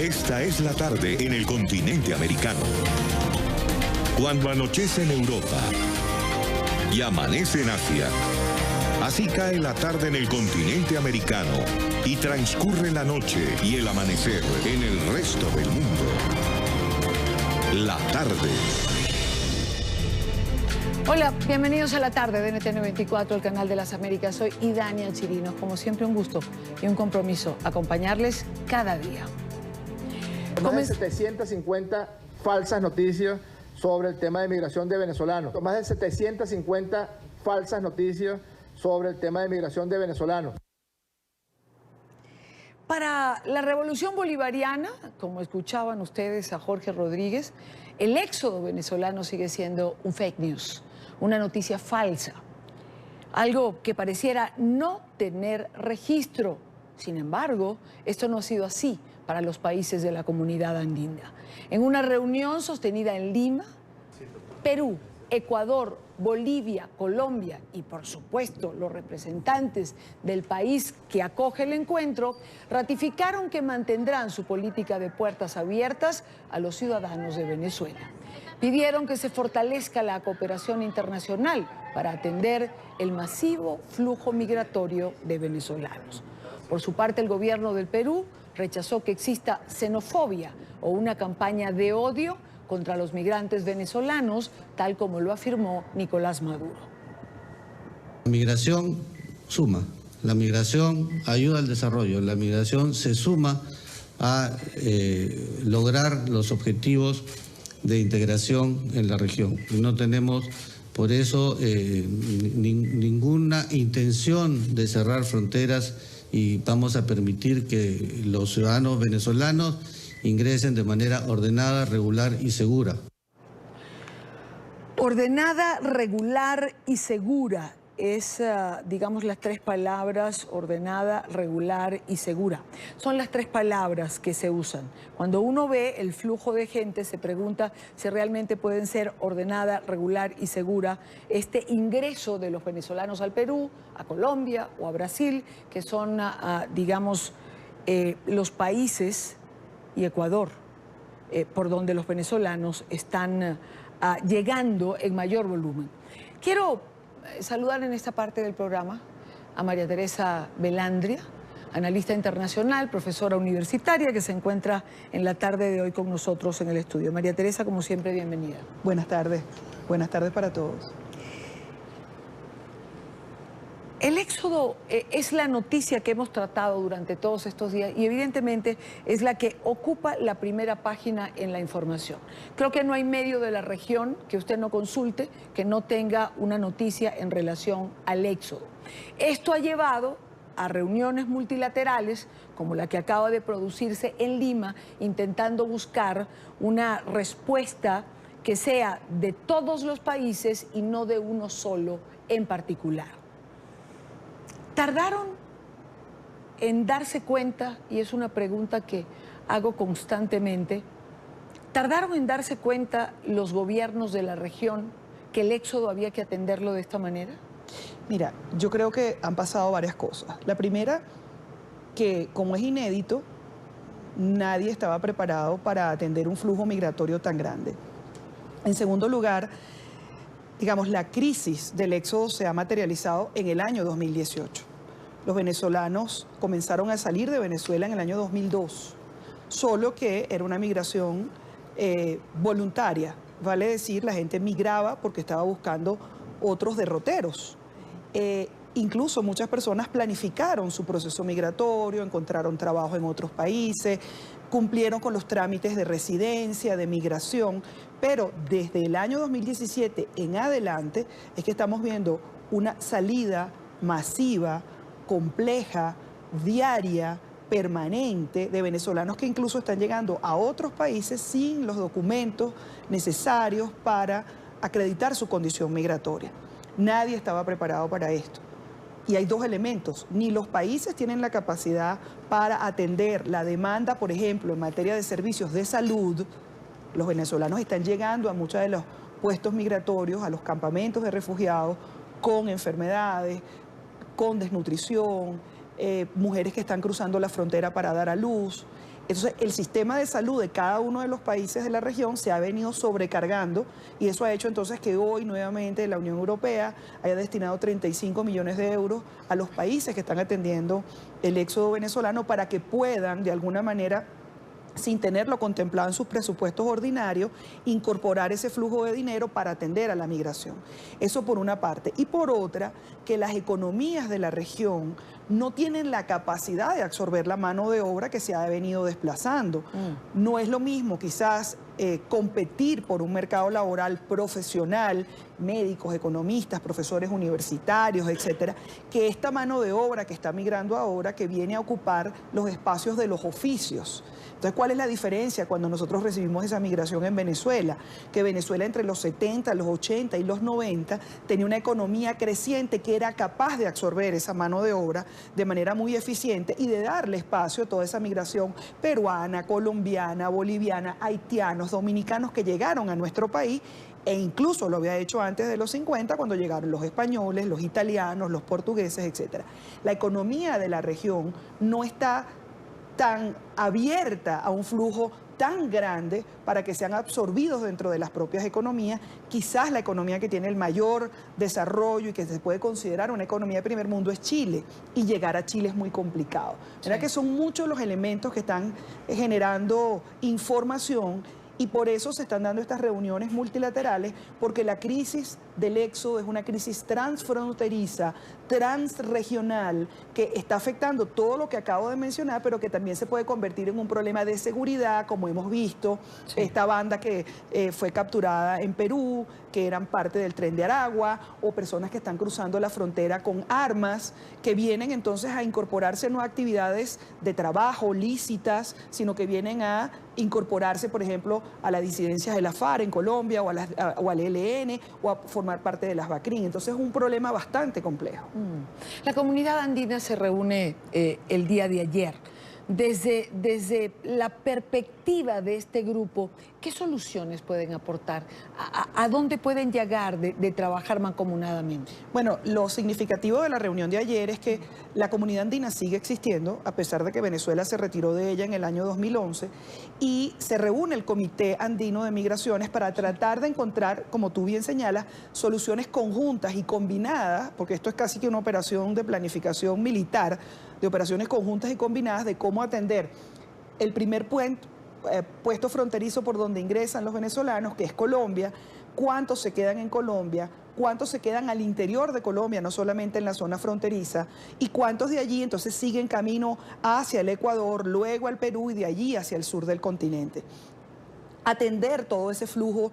Esta es la tarde en el continente americano. Cuando anochece en Europa y amanece en Asia, así cae la tarde en el continente americano y transcurre la noche y el amanecer en el resto del mundo. La tarde. Hola, bienvenidos a la tarde de NTN 24, el canal de las Américas. Soy Idania Chirinos. Como siempre, un gusto y un compromiso acompañarles cada día. Más de 750 falsas noticias sobre el tema de migración de venezolanos. Más de 750 falsas noticias sobre el tema de migración de venezolanos. Para la revolución bolivariana, como escuchaban ustedes a Jorge Rodríguez, el éxodo venezolano sigue siendo un fake news, una noticia falsa, algo que pareciera no tener registro. Sin embargo, esto no ha sido así para los países de la comunidad andina. En una reunión sostenida en Lima, Perú, Ecuador, Bolivia, Colombia y, por supuesto, los representantes del país que acoge el encuentro ratificaron que mantendrán su política de puertas abiertas a los ciudadanos de Venezuela. Pidieron que se fortalezca la cooperación internacional para atender el masivo flujo migratorio de venezolanos. Por su parte, el gobierno del Perú rechazó que exista xenofobia o una campaña de odio contra los migrantes venezolanos, tal como lo afirmó Nicolás Maduro. La migración suma, la migración ayuda al desarrollo, la migración se suma a lograr los objetivos de integración en la región. No tenemos por eso ninguna intención de cerrar fronteras y vamos a permitir que los ciudadanos venezolanos ingresen de manera ordenada, regular y segura. Ordenada, regular y segura es, digamos, las tres palabras: ordenada, regular y segura. Son las tres palabras que se usan. Cuando uno ve el flujo de gente, se pregunta si realmente pueden ser ordenada, regular y segura este ingreso de los venezolanos al Perú, a Colombia o a Brasil, que son, digamos, los países, y Ecuador, por donde los venezolanos están llegando en mayor volumen. Quiero saludar en esta parte del programa a María Teresa Velandria, analista internacional, profesora universitaria, que se encuentra en la tarde de hoy con nosotros en el estudio. María Teresa, como siempre, bienvenida. Buenas tardes para todos. El éxodo es la noticia que hemos tratado durante todos estos días y evidentemente es la que ocupa la primera página en la información. Creo que no hay medio de la región que usted no consulte que no tenga una noticia en relación al éxodo. Esto ha llevado a reuniones multilaterales como la que acaba de producirse en Lima, intentando buscar una respuesta que sea de todos los países y no de uno solo en particular. ¿Tardaron en darse cuenta, y es una pregunta que hago constantemente, tardaron en darse cuenta los gobiernos de la región que el éxodo había que atenderlo de esta manera? Mira, yo creo que han pasado varias cosas. La primera, que como es inédito, nadie estaba preparado para atender un flujo migratorio tan grande. En segundo lugar, digamos, la crisis del éxodo se ha materializado en el año 2018. Los venezolanos comenzaron a salir de Venezuela en el año 2002, solo que era una migración voluntaria. Vale decir, la gente migraba porque estaba buscando otros derroteros. Incluso muchas personas planificaron su proceso migratorio, encontraron trabajo en otros países, cumplieron con los trámites de residencia, de migración, pero desde el año 2017 en adelante es que estamos viendo una salida masiva, compleja, diaria, permanente de venezolanos que incluso están llegando a otros países sin los documentos necesarios para acreditar su condición migratoria. Nadie estaba preparado para esto. Y hay dos elementos: ni los países tienen la capacidad para atender la demanda, por ejemplo, en materia de servicios de salud. Los venezolanos están llegando a muchos de los puestos migratorios, a los campamentos de refugiados, con enfermedades, con desnutrición, mujeres que están cruzando la frontera para dar a luz. Entonces, el sistema de salud de cada uno de los países de la región se ha venido sobrecargando y eso ha hecho entonces que hoy nuevamente la Unión Europea haya destinado 35 millones de euros a los países que están atendiendo el éxodo venezolano para que puedan, de alguna manera, sin tenerlo contemplado en sus presupuestos ordinarios, incorporar ese flujo de dinero para atender a la migración. Eso por una parte. Y por otra, que las economías de la región no tienen la capacidad de absorber la mano de obra que se ha venido desplazando. No es lo mismo quizás competir por un mercado laboral profesional, médicos, economistas, profesores universitarios, etcétera, que esta mano de obra que está migrando ahora, que viene a ocupar los espacios de los oficios. Entonces, ¿cuál es la diferencia cuando nosotros recibimos esa migración en Venezuela? Que Venezuela entre los 70, los 80 y los 90 tenía una economía creciente que era capaz de absorber esa mano de obra de manera muy eficiente y de darle espacio a toda esa migración peruana, colombiana, boliviana, haitianos, dominicanos que llegaron a nuestro país e incluso lo había hecho antes de los 50 cuando llegaron los españoles, los italianos, los portugueses, etcétera. La economía de la región no está tan abierta a un flujo tan grande para que sean absorbidos dentro de las propias economías. Quizás la economía que tiene el mayor desarrollo y que se puede considerar una economía de primer mundo es Chile, y llegar a Chile es muy complicado. ¿Verdad? Que son muchos los elementos que están generando información y por eso se están dando estas reuniones multilaterales, porque la crisis del éxodo es una crisis transfronteriza, transregional, que está afectando todo lo que acabo de mencionar, pero que también se puede convertir en un problema de seguridad, como hemos visto, esta banda que fue capturada en Perú, que eran parte del Tren de Aragua, o personas que están cruzando la frontera con armas, que vienen entonces a incorporarse no a actividades de trabajo lícitas, sino que vienen a incorporarse, por ejemplo, a las disidencias de la FARC en Colombia o al ELN o a formar parte de las BACRIN. Entonces es un problema bastante complejo. La comunidad andina se reúne el día de ayer. Desde la perspectiva de este grupo, ¿qué soluciones pueden aportar? ¿A dónde pueden llegar de trabajar mancomunadamente? Bueno, lo significativo de la reunión de ayer es que la comunidad andina sigue existiendo, a pesar de que Venezuela se retiró de ella en el año 2011, y se reúne el Comité Andino de Migraciones para tratar de encontrar, como tú bien señalas, soluciones conjuntas y combinadas, porque esto es casi que una operación de planificación militar, de operaciones conjuntas y combinadas de cómo atender el primer puesto fronterizo por donde ingresan los venezolanos, que es Colombia, cuántos se quedan en Colombia, cuántos se quedan al interior de Colombia, no solamente en la zona fronteriza, y cuántos de allí entonces siguen camino hacia el Ecuador, luego al Perú y de allí hacia el sur del continente. Atender todo ese flujo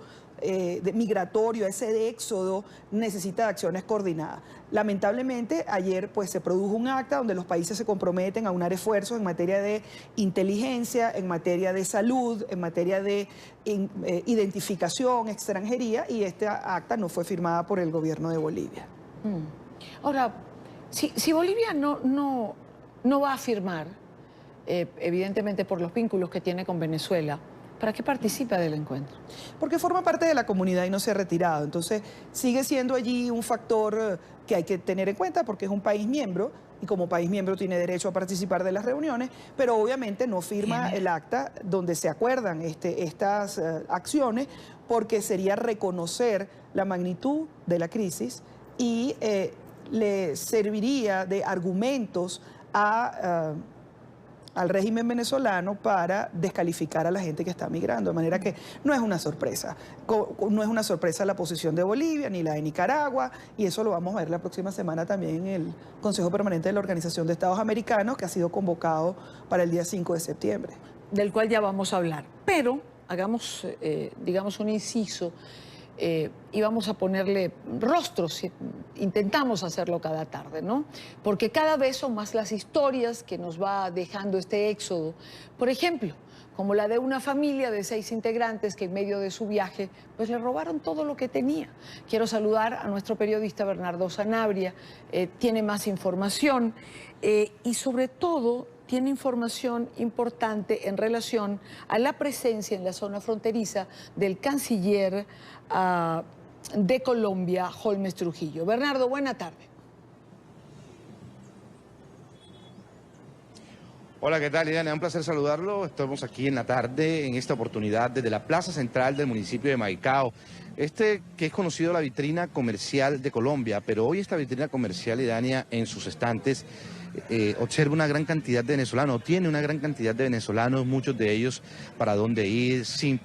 migratorio, ese éxodo, necesita acciones coordinadas. Lamentablemente, ayer pues se produjo un acta donde los países se comprometen a unar esfuerzos en materia de inteligencia, en materia de salud, en materia de identificación, extranjería, y esta acta no fue firmada por el gobierno de Bolivia. Ahora, si Bolivia no va a firmar, evidentemente por los vínculos que tiene con Venezuela, ¿para qué participa del encuentro? Porque forma parte de la comunidad y no se ha retirado. Entonces, sigue siendo allí un factor que hay que tener en cuenta porque es un país miembro y como país miembro tiene derecho a participar de las reuniones, pero obviamente no firma el acta donde se acuerdan estas acciones porque sería reconocer la magnitud de la crisis y le serviría de argumentos al régimen venezolano para descalificar a la gente que está migrando, de manera que no es una sorpresa. No es una sorpresa la posición de Bolivia ni la de Nicaragua, y eso lo vamos a ver la próxima semana también en el Consejo Permanente de la Organización de Estados Americanos, que ha sido convocado para el día 5 de septiembre. Del cual ya vamos a hablar. Pero hagamos, digamos, un inciso y vamos a ponerle rostros, intentamos hacerlo cada tarde, ¿no? Porque cada vez son más las historias que nos va dejando este éxodo. Por ejemplo, como la de una familia de 6 integrantes que en medio de su viaje pues le robaron todo lo que tenía. Quiero saludar a nuestro periodista Bernardo Sanabria, tiene más información y sobre todo tiene información importante en relación a la presencia en la zona fronteriza del canciller de Colombia, Holmes Trujillo. Bernardo, buena tarde. Hola, ¿qué tal, Ileana? Un placer saludarlo. Estamos aquí en la tarde, en esta oportunidad, desde la plaza central del municipio de Maicao. Que es conocido la vitrina comercial de Colombia, pero hoy esta vitrina comercial, Ileana, en sus estantes, observa una gran cantidad de venezolanos, tiene una gran cantidad de venezolanos, muchos de ellos para dónde ir, sin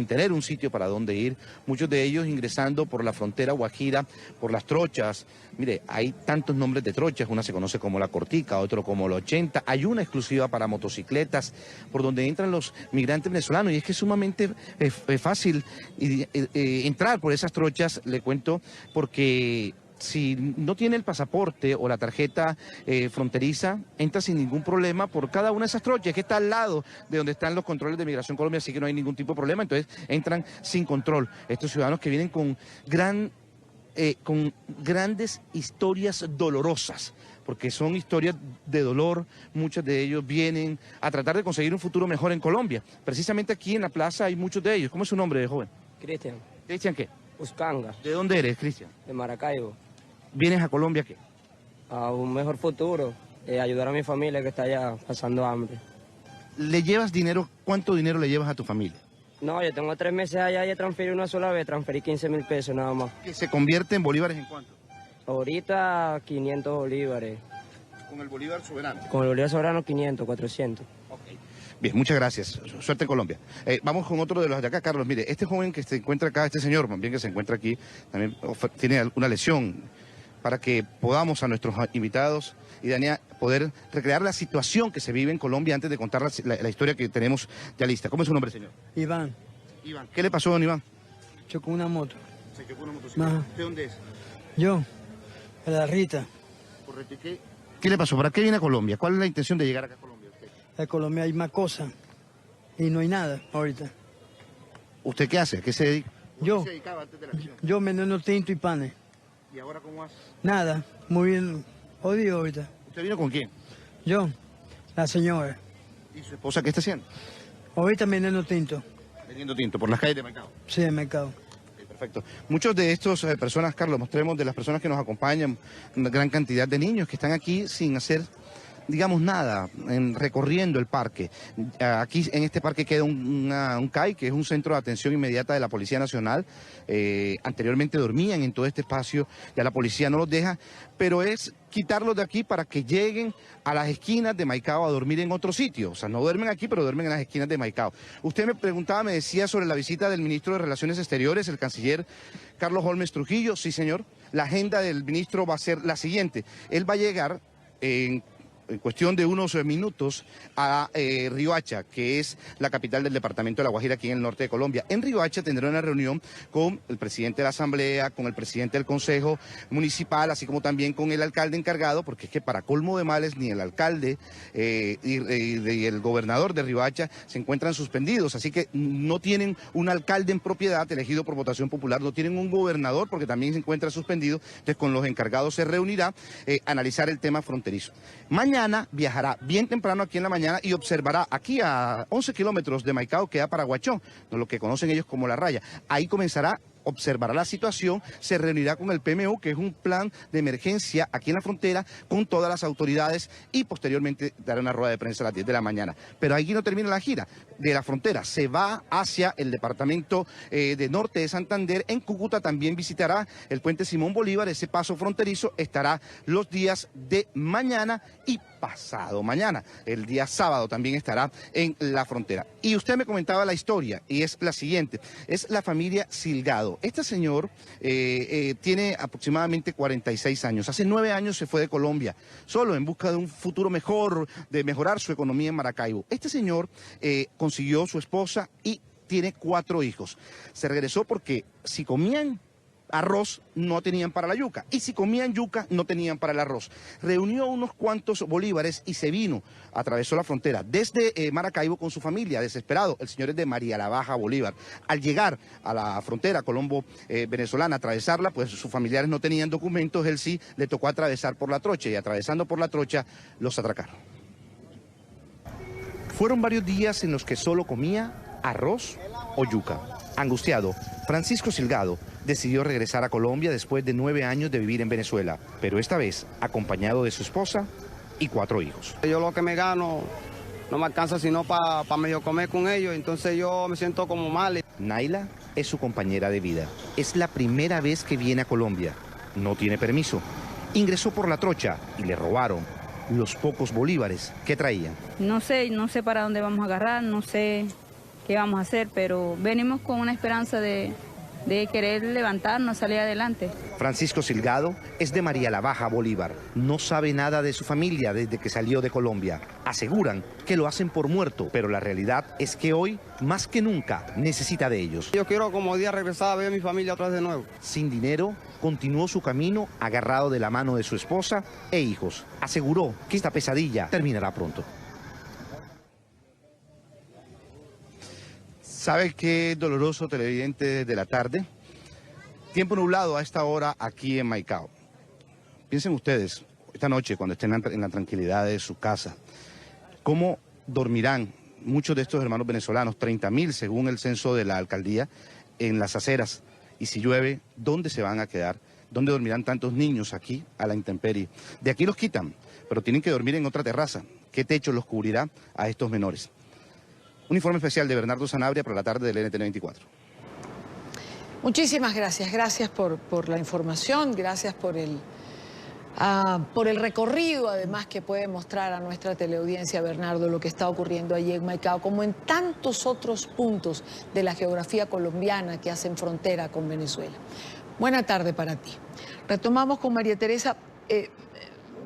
tener un sitio para dónde ir, muchos de ellos ingresando por la frontera Guajira, por las trochas. Mire, hay tantos nombres de trochas, una se conoce como la Cortica, otro como la 80, hay una exclusiva para motocicletas, por donde entran los migrantes venezolanos, y es que es sumamente fácil entrar por esas trochas, le cuento, porque si no tiene el pasaporte o la tarjeta fronteriza, entra sin ningún problema por cada una de esas trochas, que está al lado de donde están los controles de Migración Colombia, así que no hay ningún tipo de problema, entonces entran sin control. Estos ciudadanos que vienen con grandes historias dolorosas, porque son historias de dolor, muchos de ellos vienen a tratar de conseguir un futuro mejor en Colombia. Precisamente aquí en la plaza hay muchos de ellos. ¿Cómo es su nombre, joven? Cristian. ¿Cristian qué? Uscanga. ¿De dónde eres, Cristian? De Maracaibo. ¿Vienes a Colombia qué? A un mejor futuro, ayudar a mi familia que está allá pasando hambre. ¿Le llevas dinero? ¿Cuánto dinero le llevas a tu familia? No, yo tengo 3 meses allá y he transferido una sola vez, transferí 15.000 pesos nada más. ¿Que se convierte en bolívares en cuánto? Ahorita 500 bolívares. ¿Con el bolívar soberano? Con el bolívar soberano 500, 400. Okay. Bien, muchas gracias. Suerte en Colombia. Vamos con otro de los de acá, Carlos. Mire, este joven que se encuentra acá, este señor también que se encuentra aquí, también tiene una lesión, para que podamos a nuestros invitados y Dania poder recrear la situación que se vive en Colombia antes de contar la historia que tenemos ya lista. ¿Cómo es su nombre, señor? Iván. Iván. ¿Qué le pasó, don Iván? Chocó una moto. Se chocó una motocicleta. ¿De dónde es? Yo, de la Rita. Correcto. ¿Qué le pasó? ¿Para qué viene a Colombia? ¿Cuál es la intención de llegar acá a Colombia? En Colombia hay más cosas y no hay nada ahorita. ¿Usted qué hace? ¿A qué se dedica? Yo, ¿Qué se dedicaba antes de la acción? yo vendiendo tinto y panes. ¿Y ahora cómo hace? Nada, muy bien, jodido ahorita. ¿Usted vino con quién? Yo, la señora. ¿Y su esposa qué está haciendo? Ahorita vendiendo tinto. Vendiendo tinto, por las calles de Maicao. Sí, en el mercado. Okay, perfecto. Muchos de estos personas, Carlos, mostremos de las personas que nos acompañan, una gran cantidad de niños que están aquí sin hacer, digamos, nada, recorriendo el parque. Aquí en este parque queda un CAI, que es un centro de atención inmediata de la Policía Nacional. Anteriormente dormían en todo este espacio, ya la policía no los deja, pero es quitarlos de aquí para que lleguen a las esquinas de Maicao a dormir en otro sitio. O sea, no duermen aquí, pero duermen en las esquinas de Maicao. Usted me preguntaba, me decía sobre la visita del ministro de Relaciones Exteriores, el canciller Carlos Holmes Trujillo. Sí, señor. La agenda del ministro va a ser la siguiente. Él va a llegar en cuestión de unos minutos a Riohacha, que es la capital del departamento de La Guajira, aquí en el norte de Colombia. En Riohacha tendrá una reunión con el presidente de la Asamblea, con el presidente del Consejo Municipal, así como también con el alcalde encargado, porque es que para colmo de males ni el alcalde y el gobernador de Riohacha se encuentran suspendidos, así que no tienen un alcalde en propiedad elegido por votación popular, no tienen un gobernador porque también se encuentra suspendido, entonces con los encargados se reunirá a analizar el tema fronterizo. Mañana viajará bien temprano aquí en la mañana y observará aquí a 11 kilómetros de Maicao, queda Paraguachón, lo que conocen ellos como La Raya. Ahí comenzará, observará la situación, se reunirá con el PMU, que es un plan de emergencia aquí en la frontera, con todas las autoridades, y posteriormente dará una rueda de prensa a las 10 de la mañana. Pero aquí no termina la gira de la frontera, se va hacia el departamento de norte de Santander. En Cúcuta también visitará el puente Simón Bolívar, ese paso fronterizo estará los días de mañana y pasado mañana. El día sábado también estará en la frontera. Y usted me comentaba la historia, y es la siguiente, es la familia Silgado. Este señor tiene aproximadamente 46 años. Hace 9 años se fue de Colombia, solo en busca de un futuro mejor, de mejorar su economía en Maracaibo. Este señor consiguió su esposa y tiene 4 hijos. Se regresó porque si comían arroz no tenían para la yuca, y si comían yuca no tenían para el arroz. Reunió unos cuantos bolívares y se vino, atravesó la frontera desde Maracaibo con su familia, desesperado. El señor es de María la Baja, Bolívar. Al llegar a la frontera colombo-venezolana, atravesarla, pues sus familiares no tenían documentos, él sí, le tocó atravesar por la trocha, y atravesando por la trocha los atracaron. Fueron varios días en los que solo comía arroz o yuca. Angustiado, Francisco Silgado decidió regresar a Colombia después de 9 años de vivir en Venezuela, pero esta vez acompañado de su esposa y 4 hijos. Yo lo que me gano no me alcanza sino para medio comer con ellos, entonces yo me siento como mal. Naila es su compañera de vida. Es la primera vez que viene a Colombia. No tiene permiso. Ingresó por la trocha y le robaron los pocos bolívares que traían. No sé para dónde vamos a agarrar, no sé qué vamos a hacer, pero venimos con una esperanza de querer levantarnos, salir adelante. Francisco Silgado es de María la Baja, Bolívar. No sabe nada de su familia desde que salió de Colombia. Aseguran que lo hacen por muerto, pero la realidad es que hoy, más que nunca, necesita de ellos. Yo quiero como día regresar a ver a mi familia otra vez de nuevo. Sin dinero, continuó su camino agarrado de la mano de su esposa e hijos. Aseguró que esta pesadilla terminará pronto. ¿Sabe qué doloroso, televidente de la tarde? Tiempo nublado a esta hora aquí en Maicao. Piensen ustedes, esta noche cuando estén en la tranquilidad de su casa, ¿cómo dormirán muchos de estos hermanos venezolanos? 30.000 según el censo de la alcaldía, en las aceras. Y si llueve, ¿dónde se van a quedar? ¿Dónde dormirán tantos niños aquí a la intemperie? De aquí los quitan, pero tienen que dormir en otra terraza. ¿Qué techo los cubrirá a estos menores? Un informe especial de Bernardo Sanabria para la tarde del NTN 24. Muchísimas gracias. Gracias por la información, gracias por el recorrido, además, que puede mostrar a nuestra teleaudiencia, Bernardo, lo que está ocurriendo allí en Maicao, como en tantos otros puntos de la geografía colombiana que hacen frontera con Venezuela. Buena tarde para ti. Retomamos con María Teresa.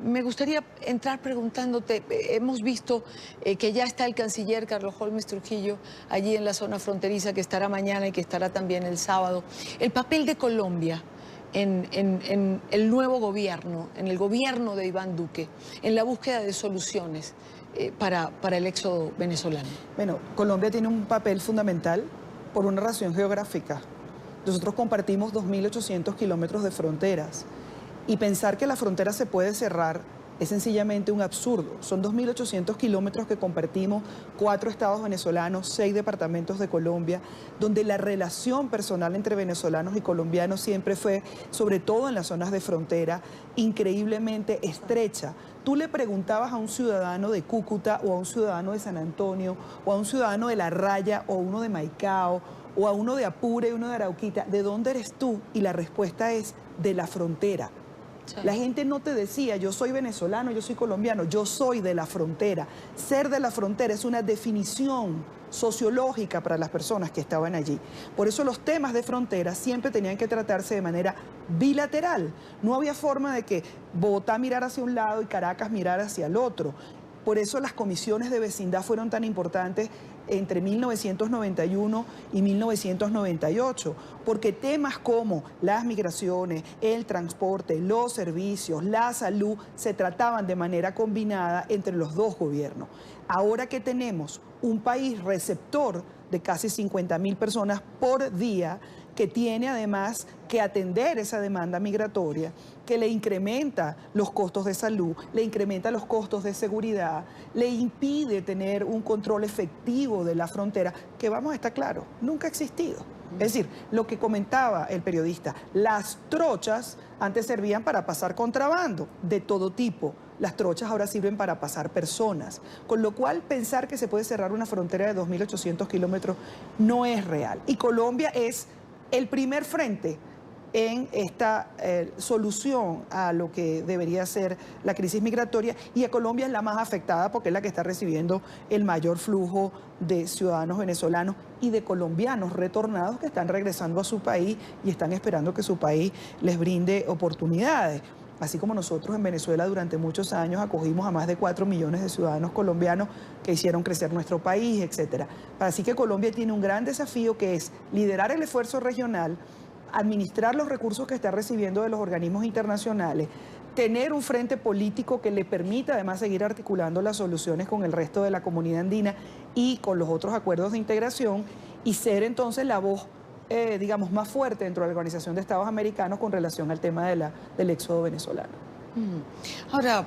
Me gustaría entrar preguntándote, hemos visto que ya está el canciller Carlos Holmes Trujillo allí en la zona fronteriza, que estará mañana y que estará también el sábado. El papel de Colombia en el nuevo gobierno, en el gobierno de Iván Duque, en la búsqueda de soluciones para el éxodo venezolano. Bueno, Colombia tiene un papel fundamental por una razón geográfica. Nosotros compartimos 2.800 kilómetros de fronteras. Y pensar que la frontera se puede cerrar es sencillamente un absurdo. Son 2.800 kilómetros que compartimos, 4 estados venezolanos, 6 departamentos de Colombia, donde la relación personal entre venezolanos y colombianos siempre fue, sobre todo en las zonas de frontera, increíblemente estrecha. Tú le preguntabas a un ciudadano de Cúcuta o a un ciudadano de San Antonio o a un ciudadano de La Raya o uno de Maicao o a uno de Apure y uno de Arauquita, ¿de dónde eres tú? Y la respuesta es de la frontera. Sí. La gente no te decía, yo soy venezolano, yo soy colombiano, yo soy de la frontera. Ser de la frontera es una definición sociológica para las personas que estaban allí. Por eso los temas de frontera siempre tenían que tratarse de manera bilateral. No había forma de que Bogotá mirara hacia un lado y Caracas mirara hacia el otro. Por eso las comisiones de vecindad fueron tan importantes entre 1991 y 1998, porque temas como las migraciones, el transporte, los servicios, la salud, se trataban de manera combinada entre los dos gobiernos. Ahora que tenemos un país receptor de casi 50.000 personas por día, que tiene además que atender esa demanda migratoria, que le incrementa los costos de salud, le incrementa los costos de seguridad, le impide tener un control efectivo de la frontera, que vamos a estar claros, nunca ha existido. Es decir, lo que comentaba el periodista, las trochas antes servían para pasar contrabando de todo tipo. Las trochas ahora sirven para pasar personas, con lo cual pensar que se puede cerrar una frontera de 2.800 kilómetros no es real. Y Colombia es el primer frente en esta solución a lo que debería ser la crisis migratoria, y a Colombia es la más afectada porque es la que está recibiendo el mayor flujo de ciudadanos venezolanos y de colombianos retornados que están regresando a su país y están esperando que su país les brinde oportunidades. Así como nosotros en Venezuela durante muchos años acogimos a más de 4 millones de ciudadanos colombianos que hicieron crecer nuestro país, etc. Así que Colombia tiene un gran desafío, que es liderar el esfuerzo regional, administrar los recursos que está recibiendo de los organismos internacionales, tener un frente político que le permita además seguir articulando las soluciones con el resto de la comunidad andina y con los otros acuerdos de integración, y ser entonces la voz digamos, más fuerte dentro de la Organización de Estados Americanos con relación al tema del éxodo venezolano. Ahora,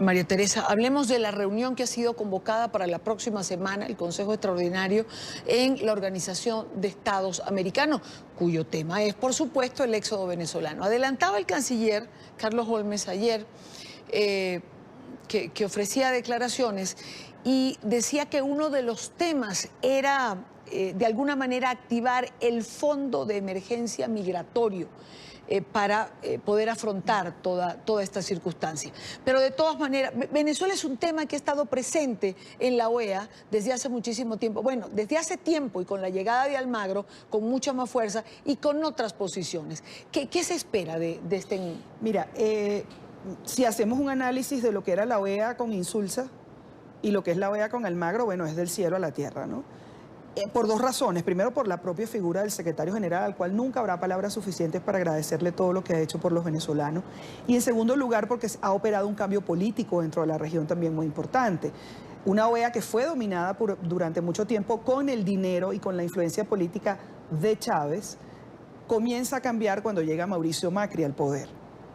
María Teresa, hablemos de la reunión que ha sido convocada para la próxima semana, el Consejo Extraordinario en la Organización de Estados Americanos, cuyo tema es, por supuesto, el éxodo venezolano. Adelantaba el canciller Carlos Holmes ayer que ofrecía declaraciones y decía que uno de los temas era, de alguna manera, activar el fondo de emergencia migratorio para poder afrontar toda esta circunstancia. Pero de todas maneras, Venezuela es un tema que ha estado presente en la OEA desde hace muchísimo tiempo. Bueno, desde hace tiempo y con la llegada de Almagro, con mucha más fuerza y con otras posiciones. ¿Qué se espera de este? Mira, si hacemos un análisis de lo que era la OEA con Insulza y lo que es la OEA con Almagro, bueno, es del cielo a la tierra, ¿no? Por dos razones. Primero, por la propia figura del secretario general, al cual nunca habrá palabras suficientes para agradecerle todo lo que ha hecho por los venezolanos. Y en segundo lugar, porque ha operado un cambio político dentro de la región también muy importante. Una OEA que fue dominada durante mucho tiempo con el dinero y con la influencia política de Chávez, comienza a cambiar cuando llega Mauricio Macri al poder.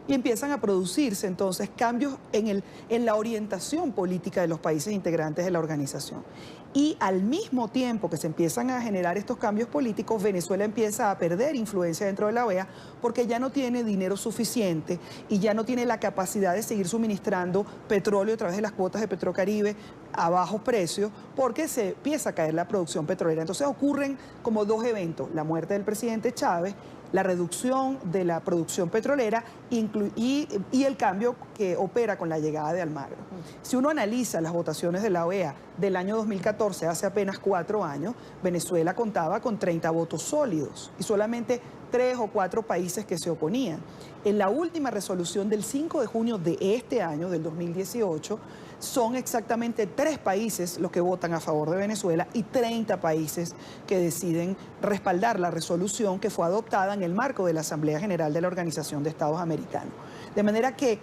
Y empiezan a producirse entonces cambios en la orientación política de los países integrantes de la organización. Y al mismo tiempo que se empiezan a generar estos cambios políticos, Venezuela empieza a perder influencia dentro de la OEA porque ya no tiene dinero suficiente y ya no tiene la capacidad de seguir suministrando petróleo a través de las cuotas de Petrocaribe a bajos precios, porque se empieza a caer la producción petrolera. Entonces ocurren como dos eventos: la muerte del presidente Chávez, la reducción de la producción petrolera y el cambio que opera con la llegada de Almagro. Si uno analiza las votaciones de la OEA del año 2014, hace apenas 4 años, Venezuela contaba con 30 votos sólidos y solamente 3 o 4 países que se oponían. En la última resolución del 5 de junio de este año, del 2018, son exactamente 3 países los que votan a favor de Venezuela y 30 países que deciden respaldar la resolución que fue adoptada en el marco de la Asamblea General de la Organización de Estados Americanos. De manera que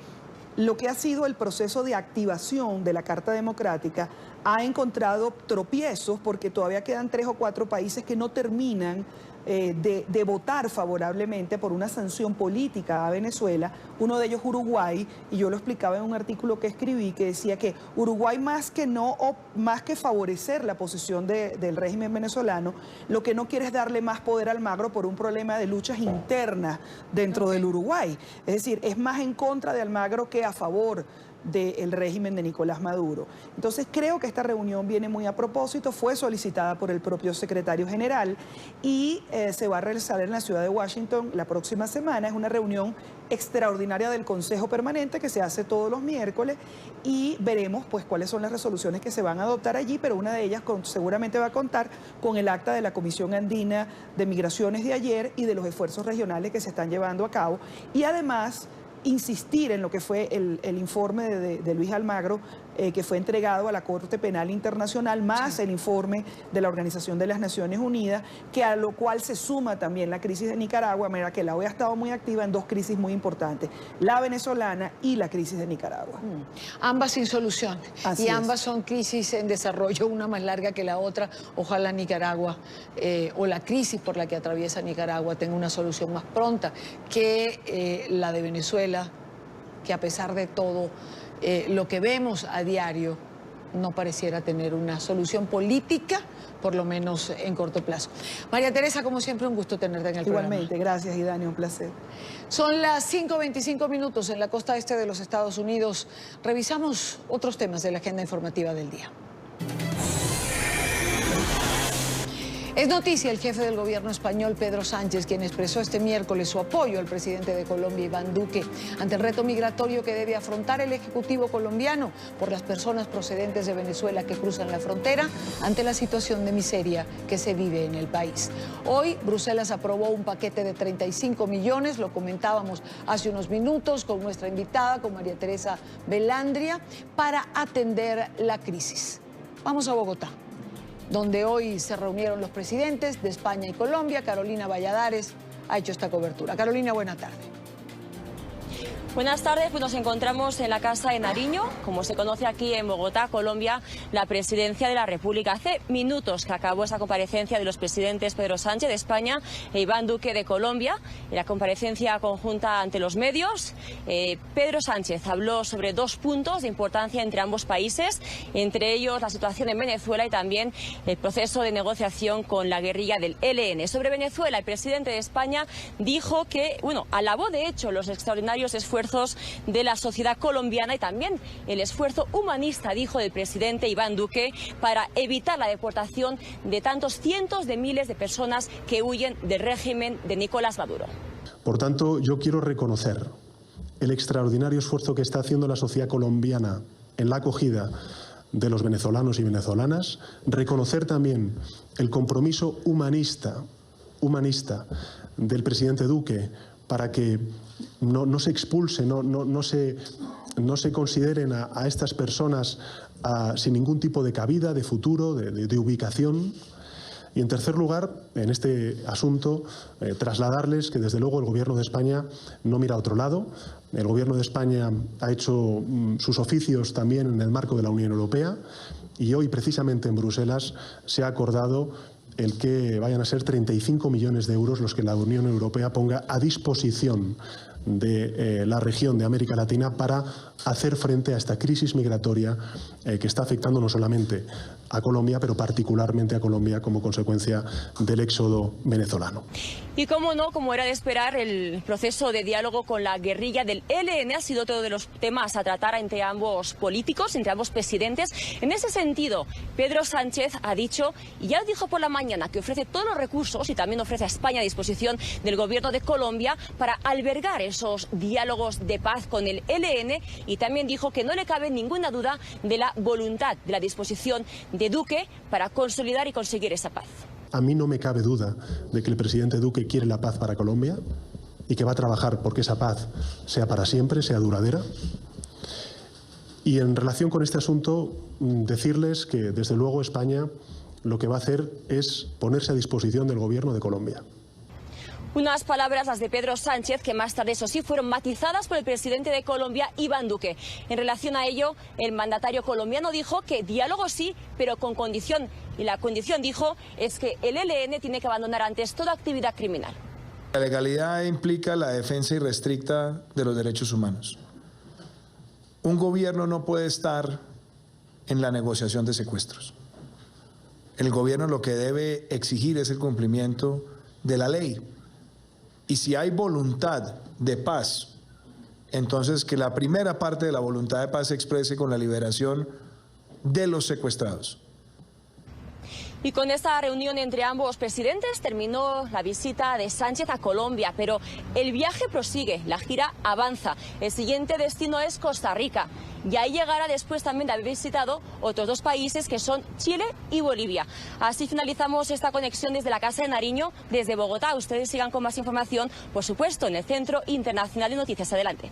lo que ha sido el proceso de activación de la Carta Democrática ha encontrado tropiezos porque todavía quedan 3 o 4 países que no terminan de votar favorablemente por una sanción política a Venezuela. Uno de ellos Uruguay, y yo lo explicaba en un artículo que escribí que decía que Uruguay, más que favorecer la posición del régimen venezolano, lo que no quiere es darle más poder a Almagro por un problema de luchas internas dentro del Uruguay. Es decir, es más en contra de Almagro que a favor del régimen de Nicolás Maduro. Entonces creo que esta reunión viene muy a propósito, fue solicitada por el propio secretario general y se va a realizar en la ciudad de Washington la próxima semana. Es una reunión extraordinaria del Consejo Permanente que se hace todos los miércoles y veremos pues cuáles son las resoluciones que se van a adoptar allí, pero una de ellas seguramente va a contar con el acta de la Comisión Andina de Migraciones de ayer y de los esfuerzos regionales que se están llevando a cabo, y además insistir en lo que fue el informe de Luis Almagro, que fue entregado a la Corte Penal Internacional, más el informe de la Organización de las Naciones Unidas, que a lo cual se suma también la crisis de Nicaragua, de manera que la OEA ha estado muy activa en 2 crisis muy importantes, la venezolana y la crisis de Nicaragua. Ambas sin solución. Así y es. ambas son crisis en desarrollo, una más larga que la otra. Ojalá Nicaragua, o la crisis por la que atraviesa Nicaragua, tenga una solución más pronta que la de Venezuela, que a pesar de todo lo que vemos a diario no pareciera tener una solución política, por lo menos en corto plazo. María Teresa, como siempre, un gusto tenerte en el programa. Igualmente, gracias, Idani, un placer. Son las 5:25 minutos en la costa este de los Estados Unidos. Revisamos otros temas de la agenda informativa del día. Es noticia el jefe del gobierno español, Pedro Sánchez, quien expresó este miércoles su apoyo al presidente de Colombia, Iván Duque, ante el reto migratorio que debe afrontar el Ejecutivo colombiano por las personas procedentes de Venezuela que cruzan la frontera ante la situación de miseria que se vive en el país. Hoy, Bruselas aprobó un paquete de 35 millones, lo comentábamos hace unos minutos con nuestra invitada, con María Teresa Belandria, para atender la crisis. Vamos a Bogotá, donde hoy se reunieron los presidentes de España y Colombia. Carolina Valladares ha hecho esta cobertura. Carolina, buena tarde. Buenas tardes, pues nos encontramos en la Casa de Nariño, como se conoce aquí en Bogotá, Colombia, la Presidencia de la República. Hace minutos que acabó esa comparecencia de los presidentes Pedro Sánchez de España e Iván Duque de Colombia, en la comparecencia conjunta ante los medios. Pedro Sánchez habló sobre 2 puntos de importancia entre ambos países, entre ellos la situación en Venezuela y también el proceso de negociación con la guerrilla del ELN. Sobre Venezuela, el presidente de España dijo que, alabó de hecho los extraordinarios esfuerzos esfuerzos de la sociedad colombiana y también el esfuerzo humanista, dijo el presidente Iván Duque, para evitar la deportación de tantos cientos de miles de personas que huyen del régimen de Nicolás Maduro. Por tanto, yo quiero reconocer el extraordinario esfuerzo que está haciendo la sociedad colombiana en la acogida de los venezolanos y venezolanas, reconocer también el compromiso humanista del presidente Duque para que no se expulse, no se consideren a estas personas sin ningún tipo de cabida, de futuro, de ubicación. Y en tercer lugar, en este asunto, trasladarles que desde luego el Gobierno de España no mira a otro lado. El Gobierno de España ha hecho sus oficios también en el marco de la Unión Europea y hoy precisamente en Bruselas se ha acordado el que vayan a ser 35 millones de euros los que la Unión Europea ponga a disposición de la región de América Latina para hacer frente a esta crisis migratoria que está afectando no solamente a Colombia, pero particularmente a Colombia como consecuencia del éxodo venezolano. Y cómo no, como era de esperar, el proceso de diálogo con la guerrilla del ELN ha sido otro de los temas a tratar entre ambos políticos, entre ambos presidentes. En ese sentido, Pedro Sánchez ha dicho, y ya dijo por la mañana, que ofrece todos los recursos y también ofrece a España a disposición del gobierno de Colombia para albergar esos diálogos de paz con el ELN, y también dijo que no le cabe ninguna duda de la voluntad, de la disposición de Duque para consolidar y conseguir esa paz. A mí no me cabe duda de que el presidente Duque quiere la paz para Colombia y que va a trabajar porque esa paz sea para siempre, sea duradera. Y en relación con este asunto, decirles que desde luego España lo que va a hacer es ponerse a disposición del gobierno de Colombia. Unas palabras, las de Pedro Sánchez, que más tarde, eso sí, fueron matizadas por el presidente de Colombia, Iván Duque. En relación a ello, el mandatario colombiano dijo que diálogo sí, pero con condición. Y la condición, dijo, es que el ELN tiene que abandonar antes toda actividad criminal. La legalidad implica la defensa irrestricta de los derechos humanos. Un gobierno no puede estar en la negociación de secuestros. El gobierno lo que debe exigir es el cumplimiento de la ley. Y si hay voluntad de paz, entonces que la primera parte de la voluntad de paz se exprese con la liberación de los secuestrados. Y con esta reunión entre ambos presidentes terminó la visita de Sánchez a Colombia, pero el viaje prosigue, la gira avanza. El siguiente destino es Costa Rica y ahí llegará después también de haber visitado otros dos países que son Chile y Bolivia. Así finalizamos esta conexión desde la Casa de Nariño, desde Bogotá. Ustedes sigan con más información, por supuesto, en el Centro Internacional de Noticias. Adelante.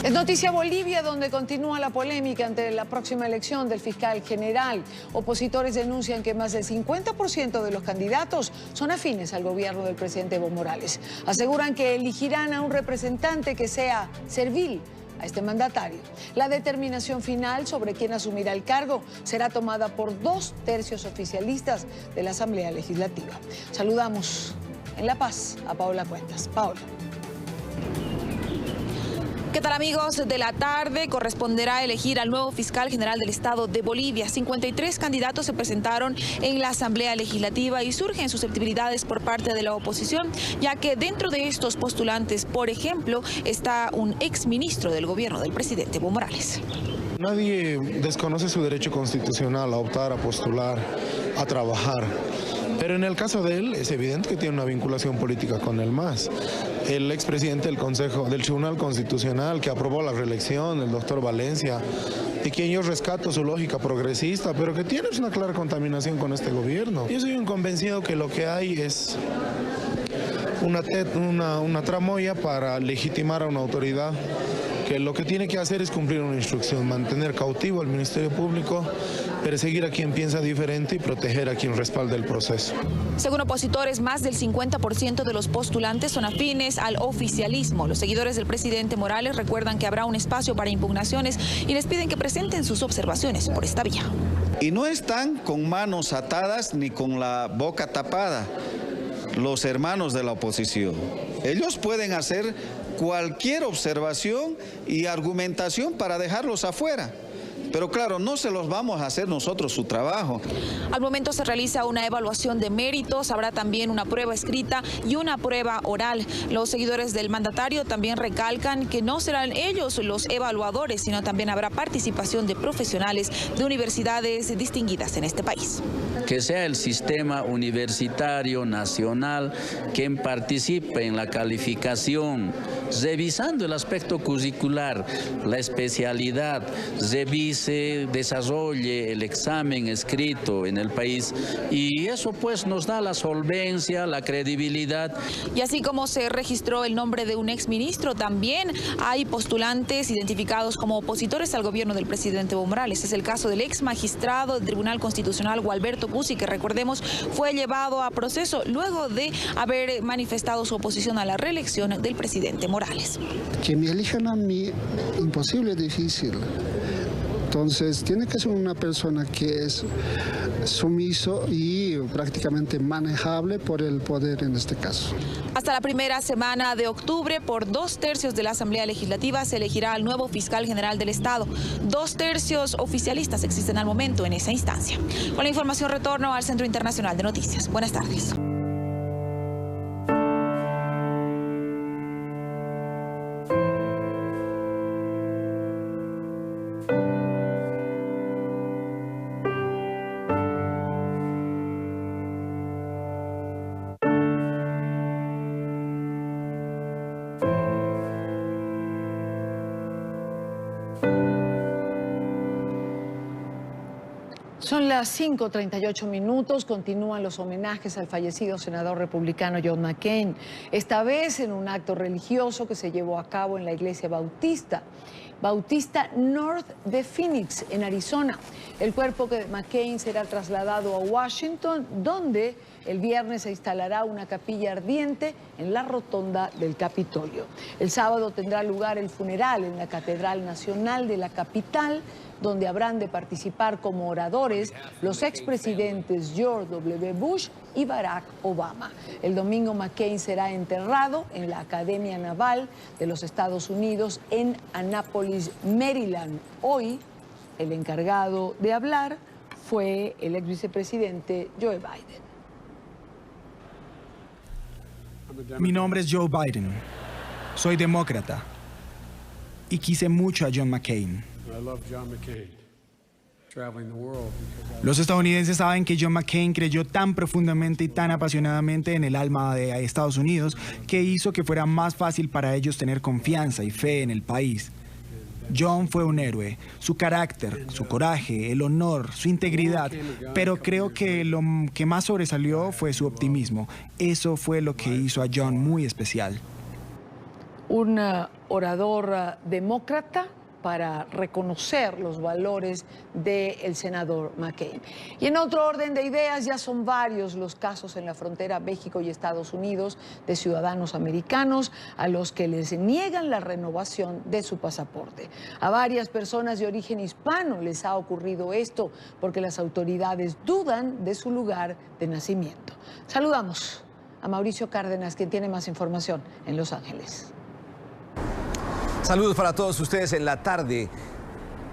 Es noticia Bolivia, donde continúa la polémica ante la próxima elección del fiscal general. Opositores denuncian que más del 50% de los candidatos son afines al gobierno del presidente Evo Morales. Aseguran que elegirán a un representante que sea servil a este mandatario. La determinación final sobre quién asumirá el cargo será tomada por 2/3 oficialistas de la Asamblea Legislativa. Saludamos en La Paz a Paola Cuentas. Paola. ¿Qué tal, amigos de la tarde? Corresponderá elegir al nuevo fiscal general del Estado de Bolivia. 53 candidatos se presentaron en la Asamblea Legislativa y surgen susceptibilidades por parte de la oposición, ya que dentro de estos postulantes, por ejemplo, está un exministro del gobierno del presidente Evo Morales. Nadie desconoce su derecho constitucional a optar, a postular, a trabajar. Pero en el caso de él es evidente que tiene una vinculación política con el MAS. El expresidente del Tribunal Constitucional que aprobó la reelección, el doctor Valencia, y quien yo rescato su lógica progresista, pero que tiene una clara contaminación con este gobierno. Yo soy un convencido que lo que hay es una tramoya para legitimar a una autoridad que lo que tiene que hacer es cumplir una instrucción, mantener cautivo al Ministerio Público, perseguir a quien piensa diferente y proteger a quien respalda el proceso. Según opositores, más del 50% de los postulantes son afines al oficialismo. Los seguidores del presidente Morales recuerdan que habrá un espacio para impugnaciones y les piden que presenten sus observaciones por esta vía. Y no están con manos atadas ni con la boca tapada los hermanos de la oposición. Ellos pueden hacer cualquier observación y argumentación para dejarlos afuera. Pero claro, no se los vamos a hacer nosotros su trabajo. Al momento se realiza una evaluación de méritos, habrá también una prueba escrita y una prueba oral. Los seguidores del mandatario también recalcan que no serán ellos los evaluadores, sino también habrá participación de profesionales de universidades distinguidas en este país. Que sea el sistema universitario nacional quien participe en la calificación, revisando el aspecto curricular, la especialidad, revise, desarrolle el examen escrito en el país, y eso pues nos da la solvencia, la credibilidad. Y así como se registró el nombre de un exministro, también hay postulantes identificados como opositores al gobierno del presidente Evo Morales. Es el caso del ex magistrado del Tribunal Constitucional, Gualberto Cusi, que recordemos fue llevado a proceso luego de haber manifestado su oposición a la reelección del presidente Morales. Que me elijan a mí, imposible, difícil. Entonces, tiene que ser una persona que es sumiso y prácticamente manejable por el poder en este caso. Hasta la primera semana de octubre, por 2/3 de la Asamblea Legislativa, se elegirá al nuevo fiscal general del Estado. 2/3 oficialistas existen al momento en esa instancia. Con la información retorno al Centro Internacional de Noticias. Buenas tardes. Son las 5:38 minutos, continúan los homenajes al fallecido senador republicano John McCain, esta vez en un acto religioso que se llevó a cabo en la iglesia Bautista North de Phoenix, en Arizona. El cuerpo de McCain será trasladado a Washington, donde el viernes se instalará una capilla ardiente en la rotonda del Capitolio. El sábado tendrá lugar el funeral en la Catedral Nacional de la capital, donde habrán de participar como oradores los expresidentes George W. Bush y Barack Obama. El domingo McCain será enterrado en la Academia Naval de los Estados Unidos en Annapolis, Maryland. Hoy, el encargado de hablar fue el ex vicepresidente Joe Biden. Mi nombre es Joe Biden. Soy demócrata y quise mucho a John McCain. Los estadounidenses saben que John McCain creyó tan profundamente y tan apasionadamente en el alma de Estados Unidos que hizo que fuera más fácil para ellos tener confianza y fe en el país. John fue un héroe, su carácter, su coraje, el honor, su integridad, pero creo que lo que más sobresalió fue su optimismo. Eso fue lo que hizo a John muy especial. Un orador demócrata para reconocer los valores del senador McCain. Y en otro orden de ideas, ya son varios los casos en la frontera México y Estados Unidos de ciudadanos americanos a los que les niegan la renovación de su pasaporte. A varias personas de origen hispano les ha ocurrido esto porque las autoridades dudan de su lugar de nacimiento. Saludamos a Mauricio Cárdenas, quien tiene más información en Los Ángeles. Saludos para todos ustedes en la tarde.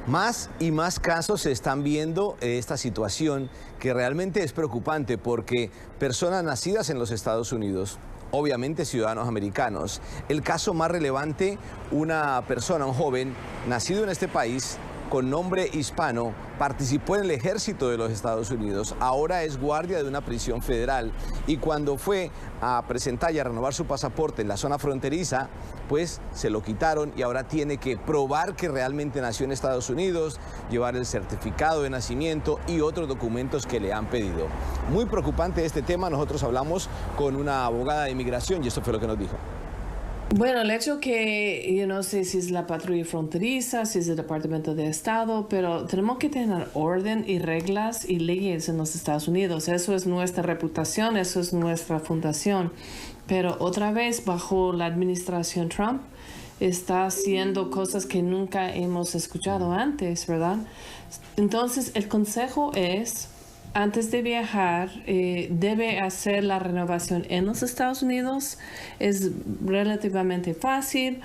Más y más casos se están viendo esta situación que realmente es preocupante porque personas nacidas en los Estados Unidos, obviamente ciudadanos americanos. El caso más relevante, una persona, un joven, nacido en este país, con nombre hispano, participó en el ejército de los Estados Unidos, ahora es guardia de una prisión federal y cuando fue a presentar y a renovar su pasaporte en la zona fronteriza, pues se lo quitaron y ahora tiene que probar que realmente nació en Estados Unidos, llevar el certificado de nacimiento y otros documentos que le han pedido. Muy preocupante este tema, nosotros hablamos con una abogada de inmigración y esto fue lo que nos dijo. Bueno, el hecho que yo no sé si es la patrulla fronteriza, si es el Departamento de Estado, pero tenemos que tener orden y reglas y leyes en los Estados Unidos. Eso es nuestra reputación, eso es nuestra fundación. Pero otra vez, bajo la administración Trump, está haciendo cosas que nunca hemos escuchado antes, ¿verdad? Entonces, el consejo es, antes de viajar, debe hacer la renovación en los Estados Unidos. Es relativamente fácil.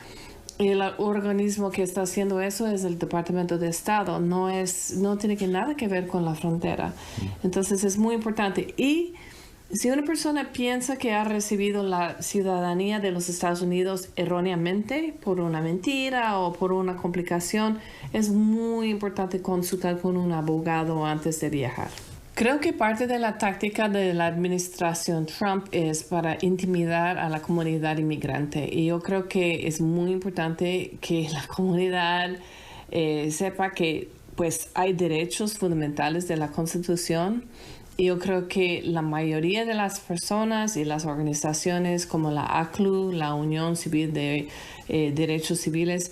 el organismo que está haciendo eso es el Departamento de Estado, no tiene nada que ver con la frontera. Entonces es muy importante. Y si una persona piensa que ha recibido la ciudadanía de los Estados Unidos erróneamente, por una mentira o por una complicación, es muy importante consultar con un abogado antes de viajar. Creo que parte de la táctica de la administración Trump es para intimidar a la comunidad inmigrante. Y yo creo que es muy importante que la comunidad sepa que pues, hay derechos fundamentales de la Constitución. Y yo creo que la mayoría de las personas y las organizaciones como la ACLU, la Unión Civil de Derechos Civiles,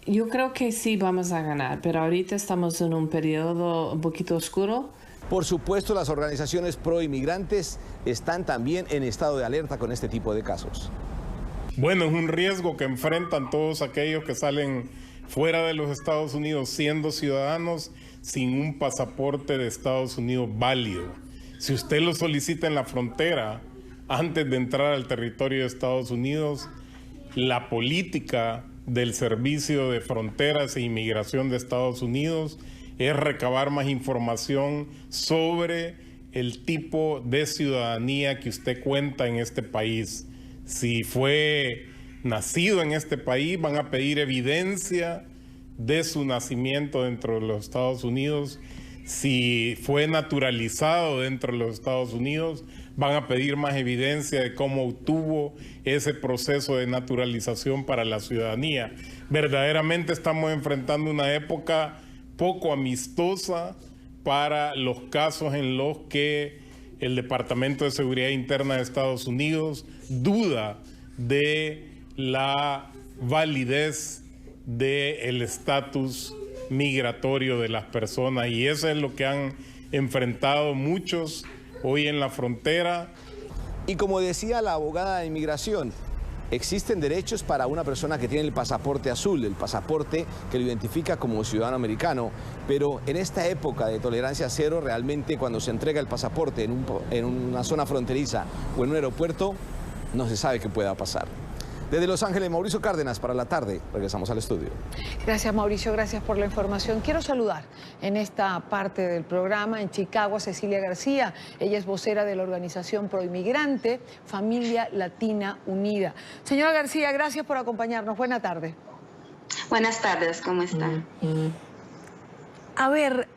yo creo que sí vamos a ganar. Pero ahorita estamos en un periodo un poquito oscuro. Por supuesto, las organizaciones pro-inmigrantes están también en estado de alerta con este tipo de casos. Bueno, es un riesgo que enfrentan todos aquellos que salen fuera de los Estados Unidos siendo ciudadanos sin un pasaporte de Estados Unidos válido. Si usted lo solicita en la frontera antes de entrar al territorio de Estados Unidos, la política del Servicio de Fronteras e Inmigración de Estados Unidos es recabar más información sobre el tipo de ciudadanía que usted cuenta en este país. Si fue nacido en este país, van a pedir evidencia de su nacimiento dentro de los Estados Unidos. Si fue naturalizado dentro de los Estados Unidos, van a pedir más evidencia de cómo obtuvo ese proceso de naturalización para la ciudadanía. Verdaderamente estamos enfrentando una época poco amistosa para los casos en los que el Departamento de Seguridad Interna de Estados Unidos duda de la validez del estatus migratorio de las personas, y eso es lo que han enfrentado muchos hoy en la frontera. Y como decía la abogada de inmigración, existen derechos para una persona que tiene el pasaporte azul, el pasaporte que lo identifica como ciudadano americano, pero en esta época de tolerancia cero, realmente cuando se entrega el pasaporte en una zona fronteriza o en un aeropuerto, no se sabe qué pueda pasar. Desde Los Ángeles, Mauricio Cárdenas para La Tarde. Regresamos al estudio. Gracias, Mauricio. Gracias por la información. Quiero saludar en esta parte del programa en Chicago a Cecilia García. Ella es vocera de la organización proinmigrante Familia Latina Unida. Señora García, gracias por acompañarnos. Buena tarde. Buenas tardes, ¿cómo están? A ver,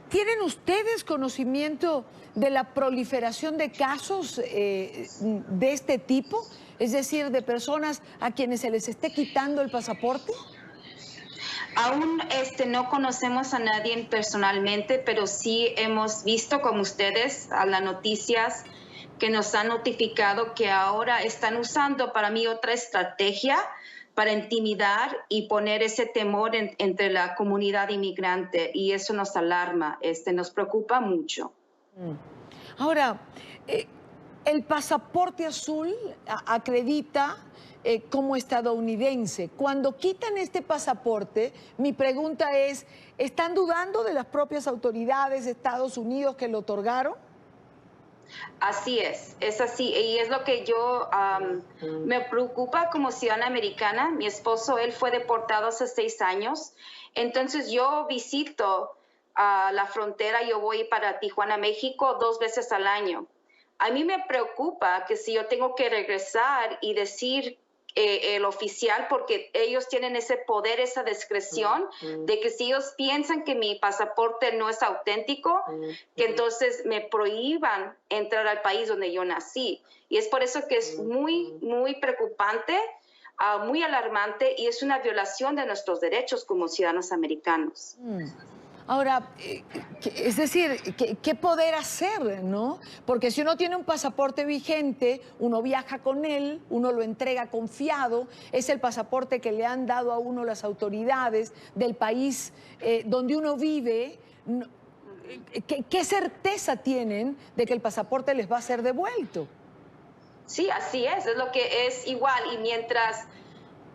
¿tienen ustedes conocimiento de la proliferación de casos de este tipo? Es decir, de personas a quienes se les esté quitando el pasaporte. Aún no conocemos a nadie personalmente, pero sí hemos visto, como ustedes, a las noticias que nos han notificado que ahora están usando para mí otra estrategia para intimidar y poner ese temor entre la comunidad inmigrante, y eso nos alarma, nos preocupa mucho. Ahora, el pasaporte azul acredita como estadounidense. Cuando quitan este pasaporte, mi pregunta es, ¿están dudando de las propias autoridades de Estados Unidos que lo otorgaron? Así es así, y es lo que yo me preocupa como ciudadana americana. Mi esposo, él fue deportado hace 6 años, entonces yo visito la frontera, yo voy para Tijuana, México, 2 veces al año. A mí me preocupa que si yo tengo que regresar y decir el oficial, porque ellos tienen ese poder, esa discreción, de que si ellos piensan que mi pasaporte no es auténtico, que entonces me prohíban entrar al país donde yo nací. Y es por eso que es muy, muy preocupante, muy alarmante, y es una violación de nuestros derechos como ciudadanos americanos. Ahora, es decir, ¿qué poder hacer, no? Porque si uno tiene un pasaporte vigente, uno viaja con él, uno lo entrega confiado, es el pasaporte que le han dado a uno las autoridades del país donde uno vive. ¿Qué certeza tienen de que el pasaporte les va a ser devuelto? Sí, así es lo que es igual, y mientras